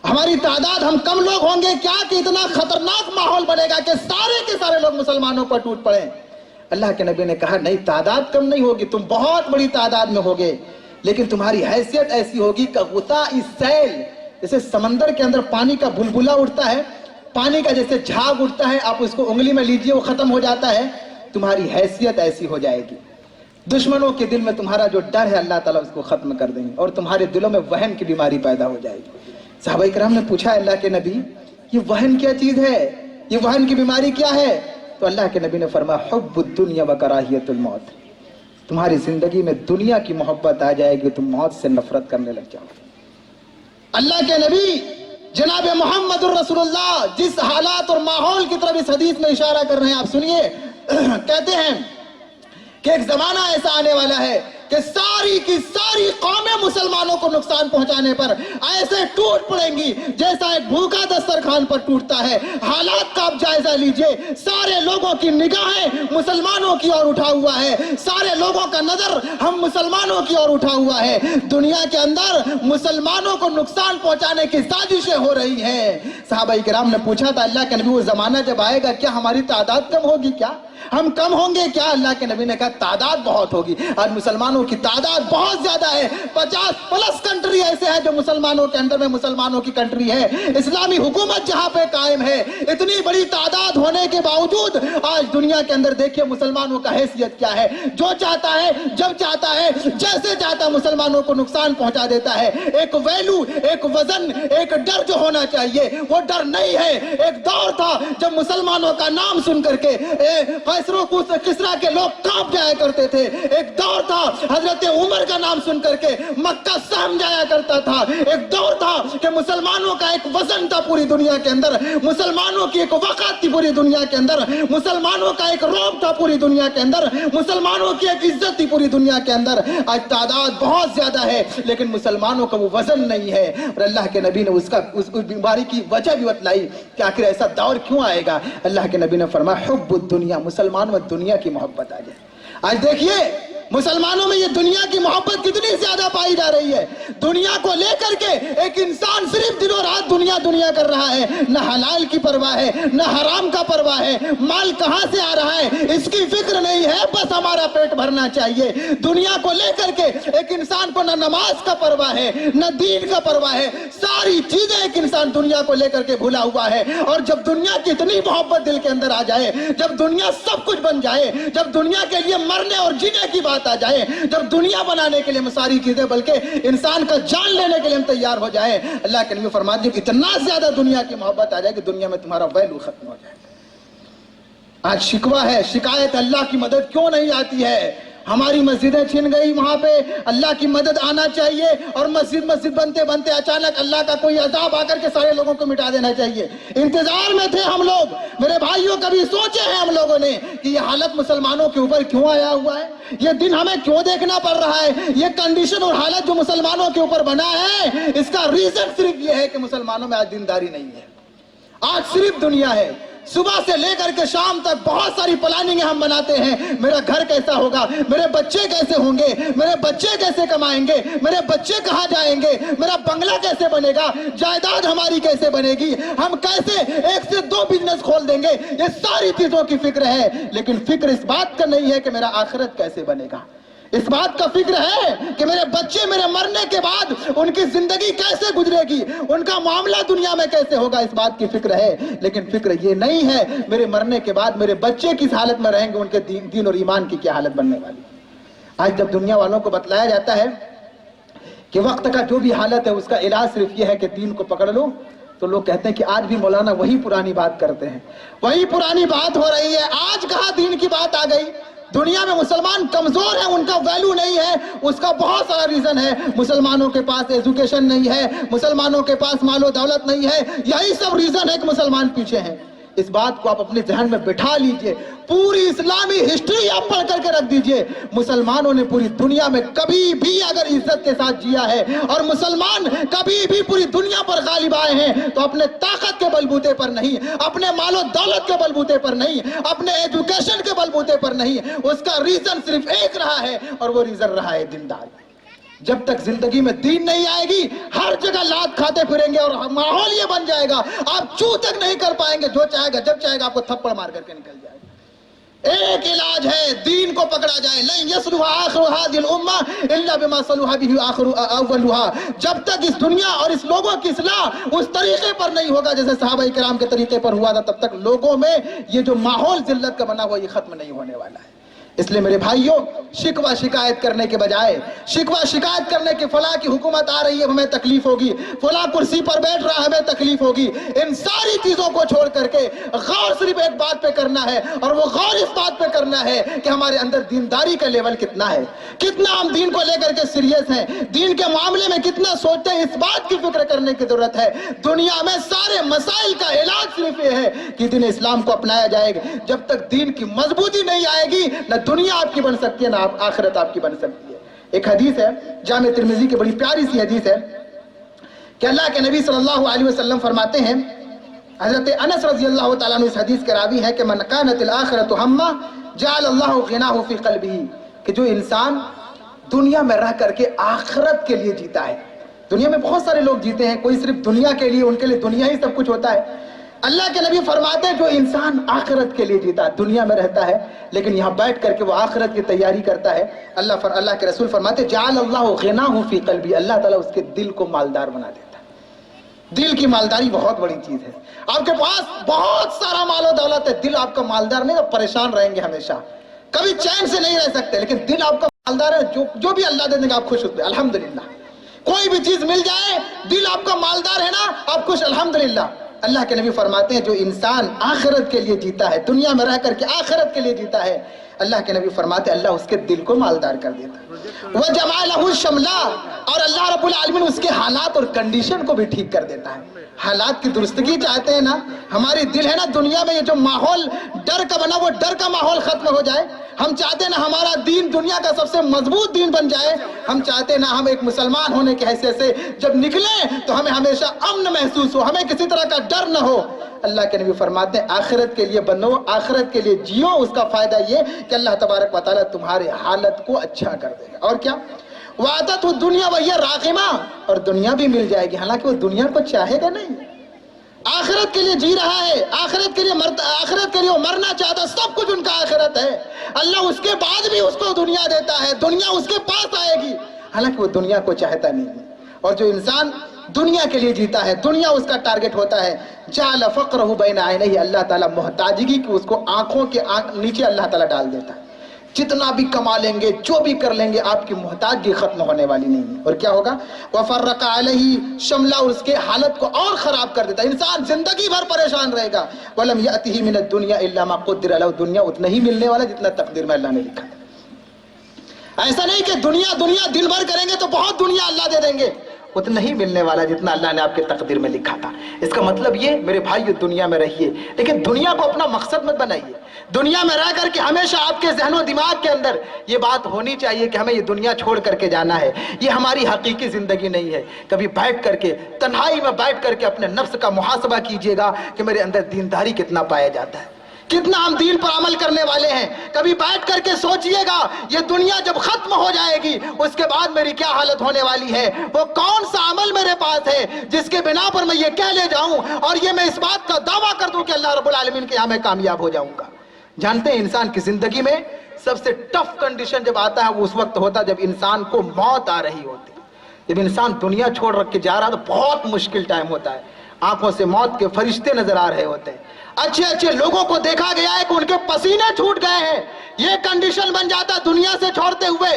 ہماری تعداد، ہم کم لوگ ہوں گے کیا کہ اتنا خطرناک ماحول بنے گا کہ سارے کے سارے لوگ مسلمانوں پر ٹوٹ پڑیں؟ اللہ کے نبی نے کہا نہیں، تعداد کم نہیں ہوگی، تم بہت بڑی تعداد میں ہوگے، لیکن تمہاری حیثیت ایسی ہوگی کہ غطاء السیل، جیسے سمندر کے اندر پانی کا بلبلہ اٹھتا ہے، پانی کا جیسے جھاگ اٹھتا ہے، آپ اس کو انگلی میں لیجئے وہ ختم ہو جاتا ہے، تمہاری حیثیت ایسی ہو جائے گی۔ دشمنوں کے دل میں تمہارا جو ڈر ہے اللہ تعالیٰ اس کو ختم کر دیں گے اور تمہارے دلوں میں وہن کی بیماری پیدا ہو جائے گی۔ صحابہ کرام نے پوچھا اللہ کے نبی یہ وہن کیا چیز ہے، یہ وہن کی بیماری کیا ہے؟ تو اللہ کے نبی نے فرمایا حب الدنیا وکراہیت الموت، تمہاری زندگی میں دنیا کی محبت آ جائے گی، تم موت سے نفرت کرنے لگ جاؤ گے۔ اللہ کے نبی جناب محمد الرسول اللہ جس حالات اور ماحول کی طرف اس حدیث میں اشارہ کر رہے ہیں آپ سنیے، کہتے ہیں کہ ایک زمانہ ایسا آنے والا ہے کہ ساری کی ساری قومیں مسلمانوں کو نقصان پہنچانے پر ایسے ٹوٹ پڑیں گی جیسا ایک بھوکا دسترخوان پر ٹوٹتا ہے۔ حالات کا آپ جائزہ لیجئے، سارے لوگوں کی نگاہیں مسلمانوں کی اور اٹھا ہوا ہے، سارے لوگوں کا نظر ہم مسلمانوں کی اور اٹھا ہوا ہے۔ دنیا کے اندر مسلمانوں کو نقصان پہنچانے کی سازشیں ہو رہی ہیں۔ صحابہ کرام نے پوچھا تھا اللہ کے نبی وہ زمانہ جب آئے گا کیا ہماری تعداد کم ہوگی کیا؟ ہم کم ہوں گے کیا؟ اللہ کے نبی نے کہا تعداد بہت ہوگی، آج مسلمانوں کی تعداد بہت زیادہ ہے، 50+ کنٹری ایسے ہیں جو مسلمانوں کے اندر میں مسلمانوں کی کنٹری ہے، اسلامی حکومت جہاں پہ قائم ہے۔ اتنی بڑی تعداد ہونے کے باوجود آج دنیا کے اندر دیکھیے مسلمانوں کا حیثیت کیا ہے، جو چاہتا ہے جب چاہتا ہے جیسے چاہتا مسلمانوں کو نقصان پہنچا دیتا ہے۔ ایک ویلو، ایک وزن، ایک ڈر جو ہونا چاہیے وہ ڈر نہیں ہے۔ ایک دور تھا جب مسلمانوں کا نام سن کر کے کسرا کے لوگ کانپ جایا کرتے تھے، ایک دور تھا حضرت عمر کا نام سن کر کے مکہ سہم جایا کرتا تھا، ایک دور تھا کہ مسلمانوں کا ایک وزن تھا پوری دنیا کے اندر، مسلمانوں کی ایک وقت تھی پوری دنیا کے اندر، مسلمانوں کا ایک رعب تھا پوری دنیا کے اندر، مسلمانوں کی ایک عزت تھی پوری دنیا کے اندر۔ آج تعداد بہت زیادہ ہے لیکن مسلمانوں کا وہ وزن نہیں ہے، اور اللہ کے نبی نے اس بیماری کی وجہ بھی بتلائی کہ آخر ایسا دور کیوں آئے گا۔ اللہ کے نبی نے فرمایا حب الدنیا، مسلمانوں میں دنیا کی محبت آ جائے۔ آج دیکھیے مسلمانوں میں یہ دنیا کی محبت کتنی زیادہ پائی جا رہی ہے، دنیا کو لے کر کے ایک انسان صرف دن و رات دنیا دنیا کر رہا ہے، نہ حلال کی پرواہ ہے نہ حرام کا پرواہ ہے، مال کہاں سے آ رہا ہے اس کی فکر نہیں ہے، بس ہمارا پیٹ بھرنا چاہیے۔ دنیا کو لے کر کے ایک انسان کو نہ نماز کا پرواہ ہے نہ دین کا پرواہ ہے، ساری چیزیں ایک انسان دنیا کو لے کر کے بھولا ہوا ہے۔ اور جب دنیا کی اتنی محبت دل کے اندر آ جائے، جب دنیا سب کچھ بن جائے، جب دنیا کے لیے مرنے اور جینے کی بات آ جائے، جب دنیا بنانے کے لیے ساری چیزیں بلکہ انسان کا جان لینے کے لیے ہم تیار ہو جائے، اللہ کے نبی فرماتے ہیں کہ اتنا زیادہ دنیا کی محبت آ جائے کہ دنیا میں تمہارا ویلو ختم ہو جائے۔ آج شکوہ ہے، شکایت، اللہ کی مدد کیوں نہیں آتی ہے؟ ہماری مسجدیں چھن گئی، وہاں پہ اللہ کی مدد آنا چاہیے، اور مسجد بنتے بنتے اچانک اللہ کا کوئی عذاب آ کر کے سارے لوگوں کو مٹا دینا چاہیے۔ انتظار میں تھے ہم لوگ، میرے بھائیوں، کبھی سوچے ہیں ہم لوگوں نے کہ یہ حالت مسلمانوں کے اوپر کیوں آیا ہوا ہے؟ یہ دن ہمیں کیوں دیکھنا پڑ رہا ہے؟ یہ کنڈیشن اور حالت جو مسلمانوں کے اوپر بنا ہے، اس کا ریزن صرف یہ ہے کہ مسلمانوں میں آج دینداری نہیں ہے، آج صرف دنیا ہے۔ صبح سے لے کر کے شام تک بہت ساری پلاننگیں ہم بناتے ہیں، میرا گھر کیسا ہوگا، میرے بچے کیسے ہوں گے، میرے بچے کیسے کمائیں گے، میرے بچے کہاں جائیں گے، میرا بنگلہ کیسے بنے گا، جائیداد ہماری کیسے بنے گی، ہم کیسے 1 سے 2 بزنس کھول دیں گے، یہ ساری چیزوں کی فکر ہے، لیکن فکر اس بات کا نہیں ہے کہ میرا آخرت کیسے بنے گا۔ اس بات کا فکر ہے کہ میرے بچے میرے مرنے کے بعد ان کی زندگی کیسے گزرے گی، ان کا معاملہ دنیا میں کیسے ہوگا، اس بات کی فکر ہے، لیکن فکر یہ نہیں ہے میرے مرنے کے بعد میرے بچے کس حالت میں رہیں گے، ان کے دین اور ایمان کی کیا حالت بننے والی۔ آج جب دنیا والوں کو بتلایا جاتا ہے کہ وقت کا جو بھی حالت ہے اس کا علاج صرف یہ ہے کہ دین کو پکڑ لو، تو لوگ کہتے ہیں کہ آج بھی مولانا وہی پرانی بات کرتے ہیں، وہی پرانی بات ہو رہی ہے، آج کہاں دین کی بات آ گئی۔ دنیا میں مسلمان کمزور ہیں، ان کا ویلیو نہیں ہے، اس کا بہت سارا ریزن ہے۔ مسلمانوں کے پاس ایجوکیشن نہیں ہے، مسلمانوں کے پاس مال و دولت نہیں ہے، یہی سب ریزن ہے کہ مسلمان پیچھے ہیں۔ اس بات کو آپ اپنے ذہن میں بٹھا لیجئے، پوری اسلامی ہسٹری آپ پڑھ کر کے رکھ دیجئے، مسلمانوں نے پوری دنیا میں کبھی بھی اگر عزت کے ساتھ جیا ہے، اور مسلمان کبھی بھی پوری دنیا پر غالب آئے ہیں تو اپنے طاقت کے بلبوتے پر نہیں، اپنے مال و دولت کے بلبوتے پر نہیں، اپنے ایجوکیشن کے بلبوتے پر نہیں، اس کا ریزن صرف ایک رہا ہے، اور وہ ریزن رہا ہے دیندار۔ جب تک زندگی میں دین نہیں آئے گی، ہر جگہ لات کھاتے پھریں گے، اور ماحول یہ بن جائے گا، آپ چو تک نہیں کر پائیں گے، جو چاہے گا جب چاہے گا آپ کو تھپڑ مار کر کے نکل جائے گا۔ ایک علاج ہے، دین کو پکڑا جائے، لن یصلح آخر هذه الامه الا بما صلح به آخر اولها۔ جب تک اس دنیا اور اس لوگوں کی اصلاح اس طریقے پر نہیں ہوگا جیسے صحابہ کرام کے طریقے پر ہوا تھا، تب تک لوگوں میں یہ جو ماحول ذلت کا بنا ہوا یہ ختم نہیں ہونے والا ہے۔ اس لیے میرے بھائیوں، شکوہ شکایت کرنے کے بجائے، شکوہ شکایت کرنے کی فلاں کی حکومت آ رہی ہے ہمیں تکلیف ہوگی، فلاں کرسی پر بیٹھ رہا ہے ہمیں تکلیف ہوگی، ان ساری چیزوں کو چھوڑ کر کے غور صرف ایک بات پہ کرنا ہے، اور وہ غور اس بات پہ کرنا ہے کہ ہمارے اندر دینداری کا لیول کتنا ہے، کتنا ہم دین کو لے کر کے سیریس ہیں، دین کے معاملے میں کتنا سوچتے ہیں، اس بات کی فکر کرنے کی ضرورت ہے۔ دنیا میں سارے مسائل کا علاج صرف یہ ہے کہ دین اسلام کو اپنایا جائے گا۔ جب تک دین کی مضبوطی نہیں آئے گی، نہ دنیا آپ کی بن سکتی ہے، نہ آخرت آپ کی بن سکتی ہے۔ ایک حدیث ہے جامع ترمذی کی، بڑی پیاری سی حدیث ہے کہ اللہ کے نبی صلی اللہ علیہ وسلم فرماتے ہیں، حضرت انس رضی اللہ تعالیٰ عنہ اس حدیث کے راوی ہے کہ من کانت الآخرۃ ہمہ جعل اللہ غناہ فی قلبہ، کہ جو انسان دنیا میں رہ کر کے آخرت کے لیے جیتا ہے۔ دنیا میں بہت سارے لوگ جیتے ہیں، کوئی صرف دنیا کے لیے، ان کے لیے دنیا ہی سب کچھ ہوتا ہے۔ اللہ کے نبی فرماتے ہیں جو انسان آخرت کے لیے جیتا ہے، دنیا میں رہتا ہے لیکن یہاں بیٹھ کر کے وہ آخرت کی تیاری کرتا ہے، اللہ کے رسول فرماتے ہیں جعل اللہ غناہ فی قلبی، اللہ تعالیٰ اس کے دل کو مالدار بنا دیتا ہے۔ دل کی مالداری بہت بڑی چیز ہے۔ آپ کے پاس بہت سارا مال و دولت ہے، دل آپ کا مالدار نہیں، آپ پریشان رہیں گے ہمیشہ، کبھی چین سے نہیں رہ سکتے، لیکن دل آپ کا مالدار ہے، جو بھی اللہ دے دے گا آپ خوش ہوتے ہیں، الحمدللہ۔ کوئی بھی چیز مل جائے، دل آپ کا مالدار ہے نا، آپ خوش، الحمدللہ۔ اللہ کے نبی فرماتے ہیں جو انسان آخرت کے لیے جیتا ہے، دنیا میں رہ کر کے آخرت کے لیے جیتا ہے، اللہ کے نبی فرماتے ہیں اللہ اس کے دل کو مالدار کر دیتا ہے۔ وَجَمَعَ لَهُ الشَّمْلَ، اور اللہ رب العالمین اس کے حالات اور کنڈیشن کو بھی ٹھیک کر دیتا ہے۔ حالات کی درستگی چاہتے ہیں نا، ہماری دل ہے نا، دنیا میں یہ جو ماحول ڈر کا بنا، وہ ڈر کا ماحول ختم ہو جائے۔ ہم چاہتے ہیں نا ہمارا دین دنیا کا سب سے مضبوط دین بن جائے، ہم چاہتے ہیں نا ہم ایک مسلمان ہونے کی حیثیت سے جب نکلیں تو ہمیں ہمیشہ امن محسوس ہو، ہمیں کسی طرح کا ڈر نہ ہو۔ اللہ کے نبی فرماتے ہیں آخرت کے لیے بنو، آخرت کے لیے جیو، اس کا فائدہ یہ کہ اللہ تبارک و تعالیٰ تمہارے حالت کو اچھا کر دے گا۔ اور کیا؟ وعدت الدنیا وہی راغمہ، اور دنیا بھی مل جائے گی، حالانکہ وہ دنیا کو چاہے گا نہیں، آخرت کے لیے جی رہا ہے، آخرت کے لیے وہ مرنا چاہتا، سب کچھ ان کا آخرت ہے، اللہ اس کے بعد بھی اس کو دنیا دیتا ہے، دنیا اس کے پاس آئے گی، حالانکہ وہ دنیا کو چاہتا نہیں ہے۔ اور جو انسان دنیا کے لیے جیتا ہے، دنیا اس کا ٹارگٹ ہوتا ہے، جعل فقرہ بین عینیہ، اللہ تعالیٰ محتاجگی کی اس کو آنکھوں کے نیچے اللہ تعالیٰ ڈال دیتا ہے۔ جتنا بھی کما لیں گے، جو بھی کر لیں گے، آپ کی محتاجی ختم ہونے والی نہیں ہے۔ اور کیا ہوگا؟ وَفَرَّقَ عَلَيْهِ شَمْلَ، اور اس کے حالت کو اور خراب کر دیتا ہے، انسان زندگی بھر پریشان رہے گا۔ وَلَمْ يَأْتِهِ مِنَ الدُّنْيَا إِلَّا مَا قُدِّرَ لَهُ، دنیا اتنا ہی ملنے والا جتنا تقدیر میں اللہ نے لکھا ہے۔ ایسا نہیں کہ دنیا دن بھر کریں گے تو بہت دنیا اللہ دے دیں گے، اتنا ہی ملنے والا جتنا اللہ نے آپ کے تقدیر میں لکھا تھا۔ اس کا مطلب یہ میرے بھائیو، دنیا میں رہیے لیکن دنیا کو اپنا مقصد مت بنائیے۔ دنیا میں رہ کر کے ہمیشہ آپ کے ذہن و دماغ کے اندر یہ بات ہونی چاہیے کہ ہمیں یہ دنیا چھوڑ کر کے جانا ہے، یہ ہماری حقیقی زندگی نہیں ہے۔ کبھی بیٹھ کر کے تنہائی میں بیٹھ کر کے اپنے نفس کا محاسبہ کیجئے گا کہ میرے اندر دینداری کتنا پایا جاتا ہے، کتنا ہم دین پر عمل کرنے والے ہیں۔ کبھی بیٹھ کر کے سوچئے گا یہ دنیا جب ختم ہو جائے گی اس کے بعد میری کیا حالت ہونے والی ہے، وہ کون سا عمل میرے پاس ہے جس کے بنا پر میں یہ کہہ لے جاؤں اور یہ میں اس بات کا دعویٰ کر دوں کہ اللہ رب العالمین کے یہاں میں کامیاب ہو جاؤں گا۔ جانتے ہیں انسان کی زندگی میں سب سے ٹف کنڈیشن جب آتا ہے وہ اس وقت ہوتا ہے جب انسان کو موت آ رہی ہوتی ہے۔ جب انسان دنیا چھوڑ رکھ کے جا رہا تو بہت مشکل ٹائم ہوتا ہے، آنکھوں سے موت کے فرشتے نظر آ رہے ہوتے ہیں، اچھے اچھے لوگوں کو دیکھا گیا ہے کہ ان کے پسینے چھوٹ گئے ہیں، یہ کنڈیشن بن جاتا دنیا سے چھوڑتے ہوئے۔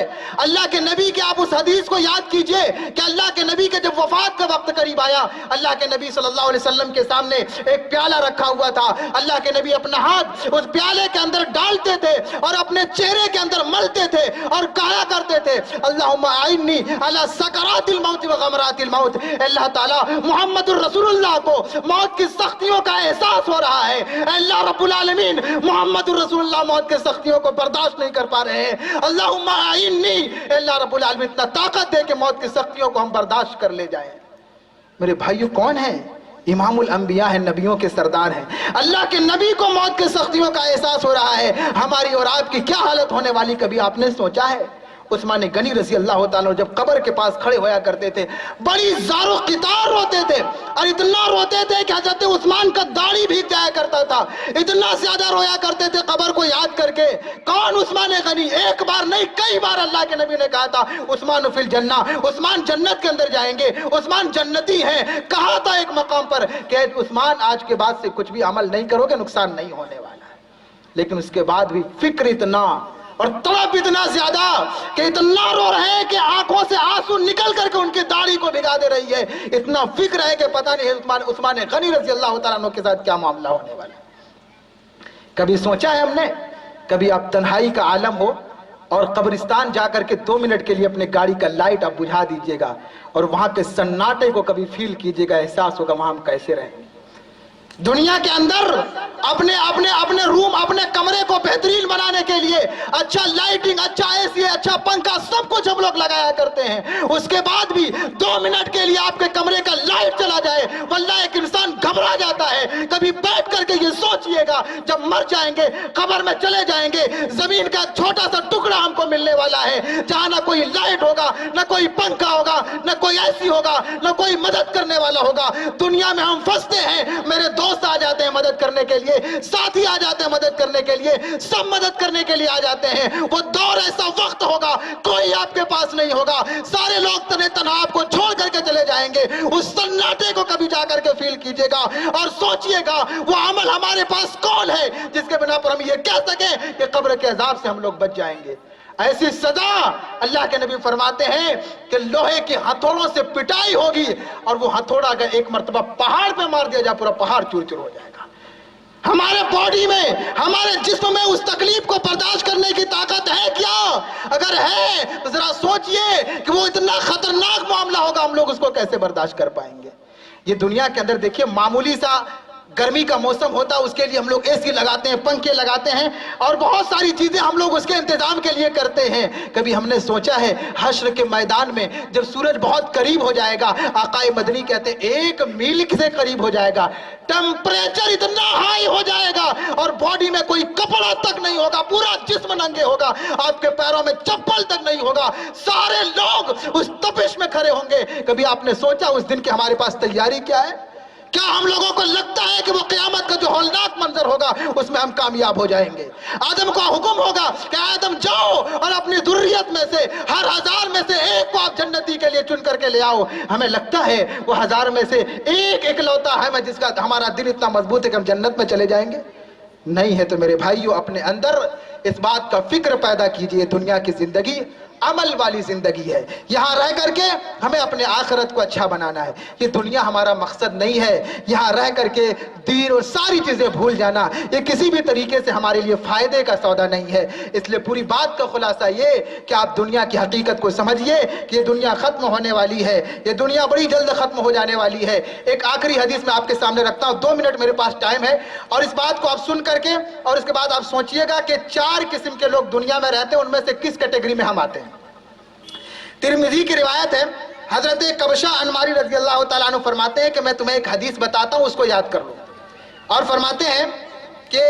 اللہ کے نبی کے آپ اس حدیث کو یاد کیجئے کہ اللہ کے نبی کے جب وفات کا وقت قریب آیا، اللہ کے نبی صلی اللہ علیہ وسلم کے سامنے ایک پیالہ رکھا ہوا تھا، اللہ کے نبی اپنا ہاتھ اس پیالے کے اندر ڈالتے تھے اور اپنے چہرے کے اندر ملتے تھے اور کہا کرتے تھے اللہم اعنی علی سکرات الموت و غمرات الموت، اللہ تعالیٰ محمد الرسول اللہ کو موت کی سختیوں کا احساس ہو رہا ہے، اللہ رب العالمین محمد الرسول اللہ موت کے سختیوں کو برداشت نہیں کر پا رہے ہیں، اللہم اعنی، اللہ رب العالمین اتنا طاقت دے کہ موت کی سختیوں کو ہم برداشت کر لے جائیں۔ میرے بھائیو کون ہیں؟ امام الانبیاء ہیں، نبیوں کے سردار ہیں۔ اللہ کے نبی کو موت کی سختیوں کا احساس ہو رہا ہے، ہماری اور آپ کی کیا حالت ہونے والی کبھی آپ نے سوچا ہے؟ عثمان غنی رضی اللہ تعالیٰ جب قبر کے پاس کھڑے ہویا کرتے تھے بڑی زار و قطار روتے تھے، اور اتنا روتے تھے کہ حضرت عثمان کا داڑھی بھیگ جایا کرتا تھا، اتنا زیادہ رویا کرتے تھے قبر کو یاد کر کے۔ کون عثمان غنی؟ ایک بار نہیں کئی بار اللہ کے نبی نے کہا تھا عثمان فی الجنہ، عثمان جنت کے اندر جائیں گے، عثمان جنتی ہیں۔ کہا تھا ایک مقام پر کہ عثمان آج کے بعد سے کچھ بھی عمل نہیں کرو گے، نقصان نہیں ہونے والا ہے۔ لیکن اس کے بعد بھی فکر اتنا اور طلب اتنا زیادہ کہ اتنا رو رہے ہیں کہ آنکھوں سے آنسو نکل کر کے ان کی داڑھی کو بھگا دے رہی ہے، اتنا فکر ہے کہ پتہ نہیں عثمان غنی رضی اللہ تعالیٰ عنہ کے ساتھ کیا معاملہ ہونے والا ہے۔ کبھی سوچا ہے ہم نے؟ کبھی آپ تنہائی کا عالم ہو اور قبرستان جا کر کے 2 منٹ کے لیے اپنے گاڑی کا لائٹ آپ بجھا دیجئے گا اور وہاں کے سناٹے کو کبھی فیل کیجئے گا، احساس ہوگا وہاں ہم کیسے رہیں گے۔ دنیا کے اندر اپنے روم، اپنے کمرے کو بہترین بنانے کے لیے اچھا لائٹنگ، اچھا اے سی، اچھا پنکھا، سب کچھ ہم لوگ لگایا کرتے ہیں، اس کے بعد بھی 2 منٹ کے لیے آپ کے کمرے کا لائٹ چلا جائے واللہ ایک انسان گھبرا جاتا ہے۔ کبھی بیٹھ کر کے یہ سوچئے گا جب مر جائیں گے، قبر میں چلے جائیں گے، زمین کا چھوٹا سا ٹکڑا ہم کو ملنے والا ہے جہاں نہ کوئی لائٹ ہوگا، نہ کوئی پنکھا ہوگا، نہ کوئی اے سی ہوگا، نہ کوئی مدد کرنے والا ہوگا۔ دنیا میں ہم پھنستے ہیں، میرے دوست آ جاتے ہیں مدد کرنے کے لیے، ساتھی آ جاتے ہیں مدد کرنے کے لیے، سب مدد کرنے کے لیے آ جاتے ہیں۔ وہ دور ایسا وقت ہوگا کوئی آپ کے پاس نہیں ہوگا، سارے لوگ تنہا آپ کو چھوڑ کر کے چلے جائیں گے۔ اس سناٹے کو کبھی جا کر کے فیل کیجئے گا اور سوچئے گا وہ عمل ہمارے پاس کون ہے جس کے بنا پر ہم یہ کہہ سکیں کہ قبر کے عذاب سے ہم لوگ بچ جائیں گے۔ ایسی سزا اللہ کے نبی فرماتے ہیں کہ لوہے کے ہتھوڑوں سے پٹائی ہوگی اور وہ ہتھوڑا اگر ایک مرتبہ پہاڑ پہ مار دیا جائے پورا پہاڑ چور چور ہو جائے گا۔ ہمارے باڈی میں، ہمارے جسم میں اس تکلیف کو برداشت کرنے کی طاقت ہے کیا؟ اگر ہے تو ذرا سوچئے کہ وہ اتنا خطرناک معاملہ ہوگا، ہم لوگ اس کو کیسے برداشت کر پائیں گے؟ یہ دنیا کے اندر دیکھیے معمولی سا گرمی کا موسم ہوتا ہے، اس کے لیے ہم لوگ اے سی لگاتے ہیں، پنکھے لگاتے ہیں اور بہت ساری چیزیں ہم لوگ اس کے انتظام کے لیے کرتے ہیں۔ کبھی ہم نے سوچا ہے حشر کے میدان میں جب سورج بہت قریب ہو جائے گا، آقا مدنی کہتے ہیں 1 میل سے قریب ہو جائے گا، ٹمپریچر اتنا ہائی ہو جائے گا اور باڈی میں کوئی کپڑا تک نہیں ہوگا، پورا جسم ننگے ہوگا، آپ کے پیروں میں چپل تک نہیں ہوگا، سارے لوگ اس تپش میں کھڑے ہوں گے۔ کبھی آپ نے سوچا اس دن کی ہمارے پاس تیاری کیا ہے؟ کیا ہم لوگوں کو لگتا ہے کہ وہ قیامت کا جو ہولناک منظر ہوگا اس میں ہم کامیاب ہو جائیں گے؟ آدم کو حکم ہوگا کہ آدم جاؤ اور اپنی ذریت میں سے ہر 1000 میں سے ایک کو آپ جنتی کے لیے چن کر کے لے آؤ۔ ہمیں لگتا ہے وہ 1000 میں سے ایک اکلوتا ہے جس کا ہمارا دل اتنا مضبوط ہے کہ ہم جنت میں چلے جائیں گے؟ نہیں ہے تو میرے بھائیو اپنے اندر اس بات کا فکر پیدا کیجئے دنیا کی زندگی عمل والی زندگی ہے، یہاں رہ کر کے ہمیں اپنے آخرت کو اچھا بنانا ہے، یہ دنیا ہمارا مقصد نہیں ہے، یہاں رہ کر کے دین اور ساری چیزیں بھول جانا یہ کسی بھی طریقے سے ہمارے لیے فائدے کا سودا نہیں ہے۔ اس لیے پوری بات کا خلاصہ یہ کہ آپ دنیا کی حقیقت کو سمجھیے کہ یہ دنیا ختم ہونے والی ہے، یہ دنیا بڑی جلد ختم ہو جانے والی ہے۔ ایک آخری حدیث میں آپ کے سامنے رکھتا ہوں، 2 منٹ میرے پاس ٹائم ہے، اور اس بات کو آپ سن کر کے اور اس کے بعد آپ سوچئے گا کہ 4 قسم کے لوگ دنیا میں رہتے ہیں، ان میں سے کس کیٹیگری میں ہم آتے ہیں۔ ترمذی کی روایت ہے، حضرت کبشہ انماری رضی اللہ تعالیٰ عنہ فرماتے ہیں کہ میں تمہیں ایک حدیث بتاتا ہوں، اس کو یاد کر لو، اور فرماتے ہیں کہ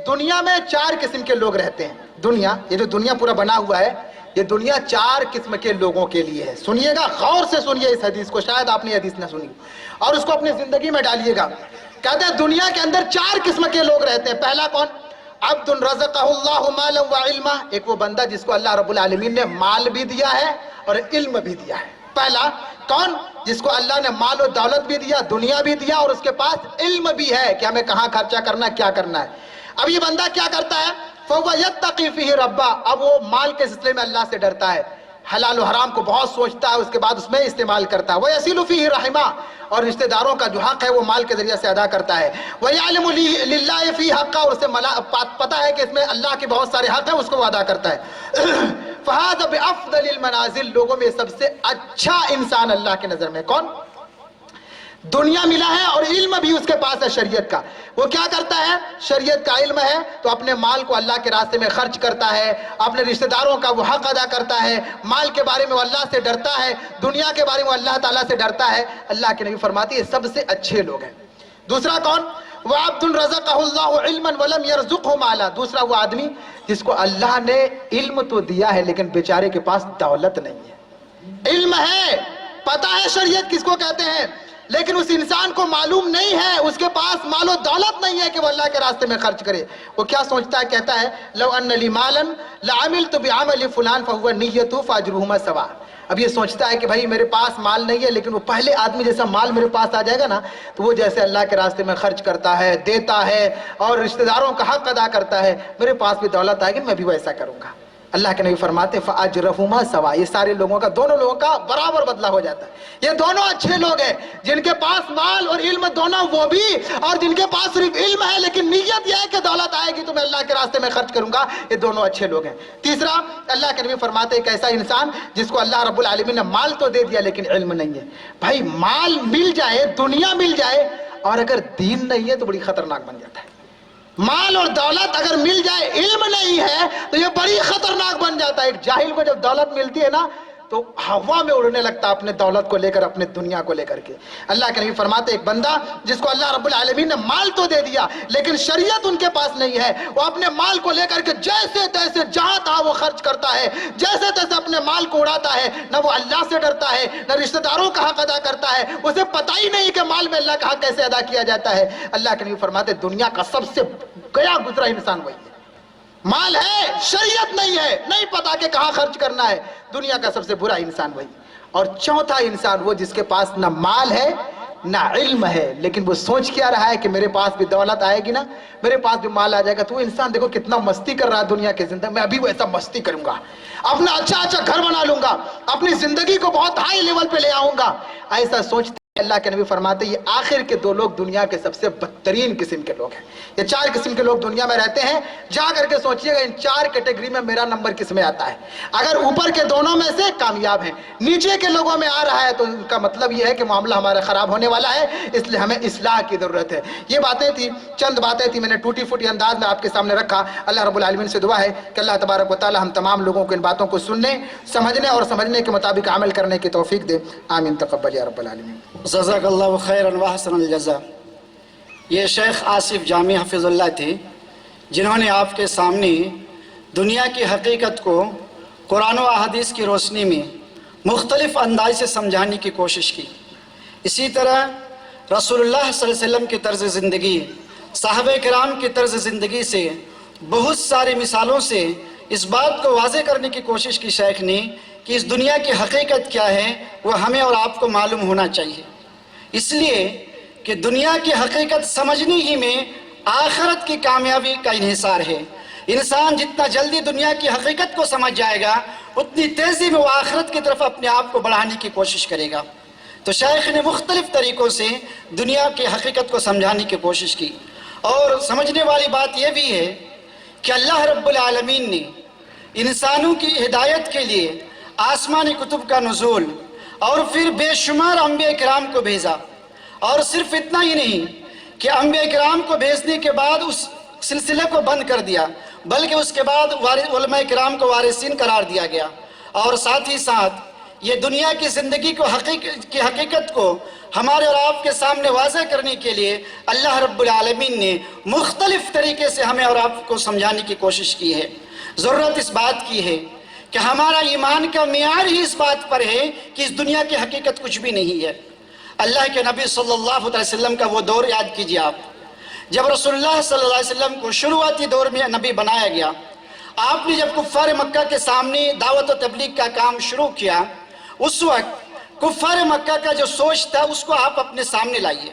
دنیا میں 4 قسم کے لوگ رہتے ہیں۔ دنیا، یہ جو دنیا پورا بنا ہوا ہے، یہ دنیا 4 قسم کے لوگوں کے لیے ہے۔ سنیے گا، غور سے سنیے اس حدیث کو، شاید آپ نے حدیث نہ سنی اور اس کو اپنی زندگی میں ڈالیے گا۔ کہتے ہیں دنیا کے اندر 4 قسم کے لوگ رہتے ہیں۔ پہلا کون؟ عبد رزقہ اللہ مالا وعلما، ایک وہ بندہ جس کو اللہ رب العالمین نے مال بھی دیا ہے اور علم بھی دیا ہے۔ پہلا کون؟ جس کو اللہ نے مال و دولت بھی دیا، دنیا بھی دیا، اور اس کے پاس علم بھی ہے کہ ہمیں کہاں خرچہ کرنا ہے، کیا کرنا ہے۔ اب یہ بندہ کیا کرتا ہے؟ فَهُوَ يَتَّقِي فِيهِ رَبَّهُ، اب وہ مال کے سلسلے میں اللہ سے ڈرتا ہے، حلال و حرام کو بہت سوچتا ہے، اس کے بعد اس میں استعمال کرتا ہے۔ وَيَصِلُ فِيهِ رَحِمَهُ، اور رشتہ داروں کا جو حق ہے وہ مال کے ذریعے سے ادا کرتا ہے۔ وَيَعْلِمُ لِلَّهِ فِي حَقًّا، اور اسے پتہ ہے کہ اس میں اللہ کے بہت سارے حق ہیں، اس کو وہ ادا کرتا ہے۔ فَهَذَا بِأَفْضَلِ الْمَنَازِلِ، لوگوں میں سب سے اچھا انسان اللہ کی نظر میں کون؟ دنیا ملا ہے اور علم بھی اس کے پاس ہے شریعت کا، وہ کیا کرتا ہے؟ شریعت کا علم ہے تو اپنے مال کو اللہ کے راستے میں خرچ کرتا ہے، اپنے رشتہ داروں کا وہ حق ادا کرتا ہے، مال کے بارے میں وہ اللہ سے ڈرتا ہے، دنیا کے بارے میں وہ اللہ تعالیٰ سے ڈرتا ہے۔ اللہ کے نبی فرماتی ہے سب سے اچھے لوگ ہیں۔ دوسرا کون؟ وَعَبْدٌ رَزَقَهُ اللَّهُ عِلْمًا وَلَمْ يَرْزُقْهُ مَالًا، دوسرا وہ آدمی جس کو اللہ نے علم تو دیا ہے لیکن بیچارے کے پاس دولت نہیں ہے۔ علم ہے، پتہ ہے شریعت کس کو کہتے ہیں، لیکن اس انسان کو معلوم نہیں ہے، اس کے پاس مال و دولت نہیں ہے کہ وہ اللہ کے راستے میں خرچ کرے۔ وہ کیا سوچتا ہے؟ کہتا ہے لو ان لی مالا لعملت بعمل فلان فهو نیتہ فاجرهما سواء۔ اب یہ سوچتا ہے کہ بھائی میرے پاس مال نہیں ہے، لیکن وہ پہلے آدمی جیسا مال میرے پاس آ جائے گا نا تو وہ جیسے اللہ کے راستے میں خرچ کرتا ہے، دیتا ہے اور رشتہ داروں کا حق ادا کرتا ہے، میرے پاس بھی دولت آئے گی، میں بھی ویسا کروں گا۔ اللہ کے نبی فرماتے فاجرهما سواء، یہ سارے لوگوں کا، دونوں لوگوں کا برابر بدلہ ہو جاتا ہے۔ یہ دونوں اچھے لوگ ہیں جن کے پاس مال اور علم دونوں وہ بھی، اور جن کے پاس صرف علم ہے لیکن نیت یہ ہے کہ دولت آئے گی تو میں اللہ کے راستے میں خرچ کروں گا، یہ دونوں اچھے لوگ ہیں۔ تیسرا، اللہ کے نبی فرماتے ایک ایسا انسان جس کو اللہ رب العالمین نے مال تو دے دیا لیکن علم نہیں ہے۔ بھائی مال مل جائے، دنیا مل جائے، اور اگر دین نہیں ہے تو بڑی خطرناک بن جاتا ہے۔ مال اور دولت اگر مل جائے، علم نہیں ہے تو یہ بڑی خطرناک بن جاتا ہے۔ ایک جاہل کو جب دولت ملتی ہے نا تو ہوا میں اڑنے لگتا اپنے دولت کو لے کر، اپنے دنیا کو لے کر کے۔ اللہ کے نبی فرماتے ایک بندہ جس کو اللہ رب العالمین نے مال تو دے دیا لیکن شریعت ان کے پاس نہیں ہے، وہ اپنے مال کو لے کر کے جیسے تیسے جہاں تہاں وہ خرچ کرتا ہے، جیسے تیسے اپنے مال کو اڑاتا ہے، نہ وہ اللہ سے ڈرتا ہے نہ رشتہ داروں کا حق ادا کرتا ہے، اسے پتہ ہی نہیں کہ مال میں اللہ کا حق کیسے ادا کیا جاتا ہے۔ اللہ کے نبی فرماتے دنیا کا سب سے گیا گزرا انسان وہی ہے۔ مال ہے، شریعت نہیں ہے، نہیں پتا کہ کہاں خرچ کرنا ہے، دنیا کا سب سے برا انسان وہی۔ اور چوتھا انسان وہ جس کے پاس نہ مال ہے نہ علم ہے، لیکن وہ سوچ کیا رہا ہے کہ میرے پاس بھی دولت آئے گی نا، میرے پاس بھی مال آ جائے گا، تو وہ انسان دیکھو کتنا مستی کر رہا ہے دنیا کے زندگی میں، ابھی وہ ایسا مستی کروں گا، اپنا اچھا اچھا گھر بنا لوں گا، اپنی زندگی کو بہت ہائی لیول پہ لے آؤں گا، ایسا سوچتے اللہ کے نبی فرماتے یہ آخر کے 2 لوگ دنیا کے سب سے بدترین قسم کے لوگ ہیں۔ یہ 4 قسم کے لوگ دنیا میں رہتے ہیں، جا کر کے سوچئے گا ان 4 کیٹیگری میں میرا نمبر کس میں آتا ہے۔ اگر اوپر کے دونوں میں سے کامیاب ہیں، نیچے کے لوگوں میں آ رہا ہے تو ان کا مطلب یہ ہے کہ معاملہ ہمارا خراب ہونے والا ہے، اس لیے ہمیں اصلاح کی ضرورت ہے۔ یہ باتیں تھی، چند باتیں تھی، میں نے ٹوٹی پھوٹی انداز میں آپ کے سامنے رکھا۔ اللہ رب العالمین سے دعا ہے کہ اللہ تبارک و تعالی ہم تمام لوگوں کو ان باتوں کو سننے، سمجھنے اور سمجھنے کے مطابق عمل کرنے کی توفیق دے، آمین تقبل یا رب العالمین۔ جزاک اللہ خیرا وحسن الجزا۔ یہ شیخ آصف جامی حفظ اللہ تھے جنہوں نے آپ کے سامنے دنیا کی حقیقت کو قرآن و احادیث کی روشنی میں مختلف انداز سے سمجھانے کی کوشش کی۔ اسی طرح رسول اللہ صلی اللہ علیہ وسلم کی طرز زندگی، صحابہ کرام کی طرز زندگی سے بہت ساری مثالوں سے اس بات کو واضح کرنے کی کوشش کی شیخ نے کہ اس دنیا کی حقیقت کیا ہے وہ ہمیں اور آپ کو معلوم ہونا چاہیے، اس لیے کہ دنیا کی حقیقت سمجھنے ہی میں آخرت کی کامیابی کا انحصار ہے۔ انسان جتنا جلدی دنیا کی حقیقت کو سمجھ جائے گا اتنی تیزی میں وہ آخرت کی طرف اپنے آپ کو بڑھانے کی کوشش کرے گا۔ تو شیخ نے مختلف طریقوں سے دنیا کی حقیقت کو سمجھانے کی کوشش کی، اور سمجھنے والی بات یہ بھی ہے کہ اللہ رب العالمین نے انسانوں کی ہدایت کے لیے آسمانی کتب کا نزول اور پھر بے شمار انبیاء کرام کو بھیجا، اور صرف اتنا ہی نہیں کہ انبیاء کرام کو بھیجنے کے بعد اس سلسلے کو بند کر دیا، بلکہ اس کے بعد علماء کرام کو وارثین قرار دیا گیا، اور ساتھ ہی ساتھ یہ دنیا کی زندگی کو حقیقت کو ہمارے اور آپ کے سامنے واضح کرنے کے لیے اللہ رب العالمین نے مختلف طریقے سے ہمیں اور آپ کو سمجھانے کی کوشش کی ہے۔ ضرورت اس بات کی ہے کہ ہمارا ایمان کا معیار ہی اس بات پر ہے کہ اس دنیا کی حقیقت کچھ بھی نہیں ہے۔ اللہ کے نبی صلی اللہ علیہ وسلم کا وہ دور یاد کیجیے آپ، جب رسول اللہ صلی اللہ علیہ وسلم کو شروعاتی دور میں نبی بنایا گیا، آپ نے جب کفار مکہ کے سامنے دعوت و تبلیغ کا کام شروع کیا، اس وقت کفار مکہ کا جو سوچ تھا اس کو آپ اپنے سامنے لائیے۔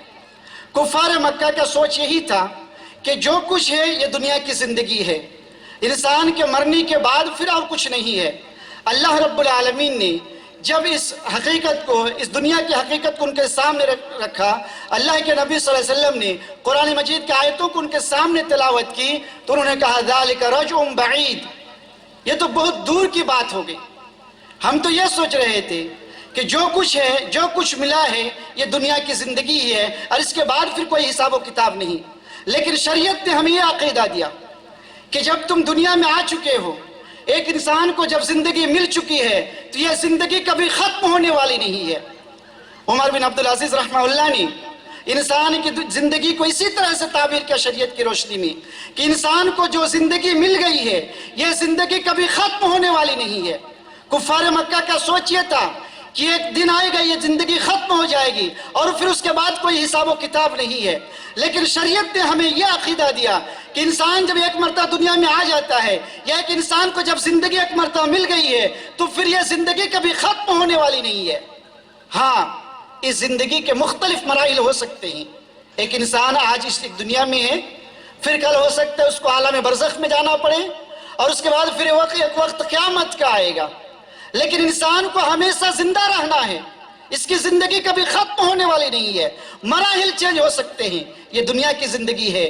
کفار مکہ کا سوچ یہی تھا کہ جو کچھ ہے یہ دنیا کی زندگی ہے، انسان کے مرنے کے بعد پھر اور کچھ نہیں ہے۔ اللہ رب العالمین نے جب اس حقیقت کو، اس دنیا کی حقیقت کو ان کے سامنے رکھا، اللہ کے نبی صلی اللہ علیہ وسلم نے قرآن مجید کی آیتوں کو ان کے سامنے تلاوت کی، تو انہوں نے کہا ذالک رجع بعید، یہ تو بہت دور کی بات ہو گئی۔ ہم تو یہ سوچ رہے تھے کہ جو کچھ ہے، جو کچھ ملا ہے یہ دنیا کی زندگی ہی ہے، اور اس کے بعد پھر کوئی حساب و کتاب نہیں۔ لیکن شریعت نے ہمیں یہ عقیدہ دیا کہ جب تم دنیا میں آ چکے ہو، ایک انسان کو جب زندگی مل چکی ہے تو یہ زندگی کبھی ختم ہونے والی نہیں ہے۔ عمر بن عبدالعزیز رحمہ اللہ نے انسان کی زندگی کو اسی طرح سے تعبیر کیا شریعت کی روشنی میں کہ انسان کو جو زندگی مل گئی ہے یہ زندگی کبھی ختم ہونے والی نہیں ہے۔ کفار مکہ کا سوچ یہ تھا کہ ایک دن آئے گا یہ زندگی ختم ہو جائے گی اور پھر اس کے بعد کوئی حساب و کتاب نہیں ہے۔ لیکن شریعت نے ہمیں یہ عقیدہ دیا کہ انسان جب ایک مرتبہ دنیا میں آ جاتا ہے، یا ایک انسان کو جب زندگی ایک مرتبہ مل گئی ہے تو پھر یہ زندگی کبھی ختم ہونے والی نہیں ہے۔ ہاں، اس زندگی کے مختلف مراحل ہو سکتے ہیں۔ ایک انسان آج اس دنیا میں ہے، پھر کل ہو سکتا ہے اس کو عالم برزخ میں جانا پڑے، اور اس کے بعد پھر ایک وقت قیامت کا آئے گا۔ لیکن انسان کو ہمیشہ زندہ رہنا ہے، اس کی زندگی کبھی ختم ہونے والی نہیں ہے۔ مراحل چینج ہو سکتے ہیں، یہ دنیا کی زندگی ہے،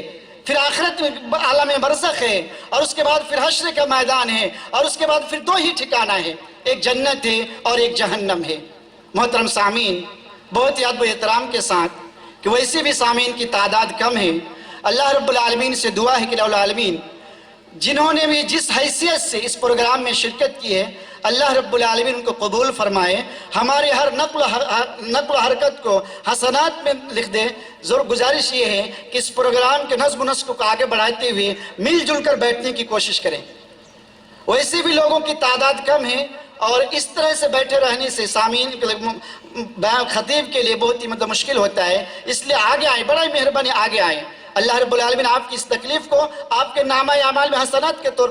پھر آخرت میں عالم برزخ ہے، اور اس کے بعد پھر حشر کا میدان ہے، اور اس کے بعد پھر دو ہی ٹھکانہ ہے، ایک جنت ہے اور ایک جہنم ہے۔ محترم سامعین، بہت ہی ادب و احترام کے ساتھ کہ ویسے بھی سامعین کی تعداد کم ہے، اللہ رب العالمین سے دعا ہے کہ رب العالمین جنہوں نے بھی جس حیثیت سے اس پروگرام میں شرکت کی ہے، اللہ رب العالمین ان کو قبول فرمائے، ہماری ہر نقل و حرکت کو حسنات میں لکھ دے۔ ضرور گزارش یہ ہے کہ اس پروگرام کے نظم و نسق کو آگے بڑھاتے ہوئے مل جل کر بیٹھنے کی کوشش کریں۔ ویسے بھی لوگوں کی تعداد کم ہے، اور اس طرح سے بیٹھے رہنے سے سامعین خطیب کے لیے بہت ہی مشکل ہوتا ہے، اس لیے آگے آئیں، بڑا مہربانی آگے آئیں۔ اللہ رب العالمین آپ کی اس تکلیف کو آپ کے نامہ اعمال میں حسنات کے طور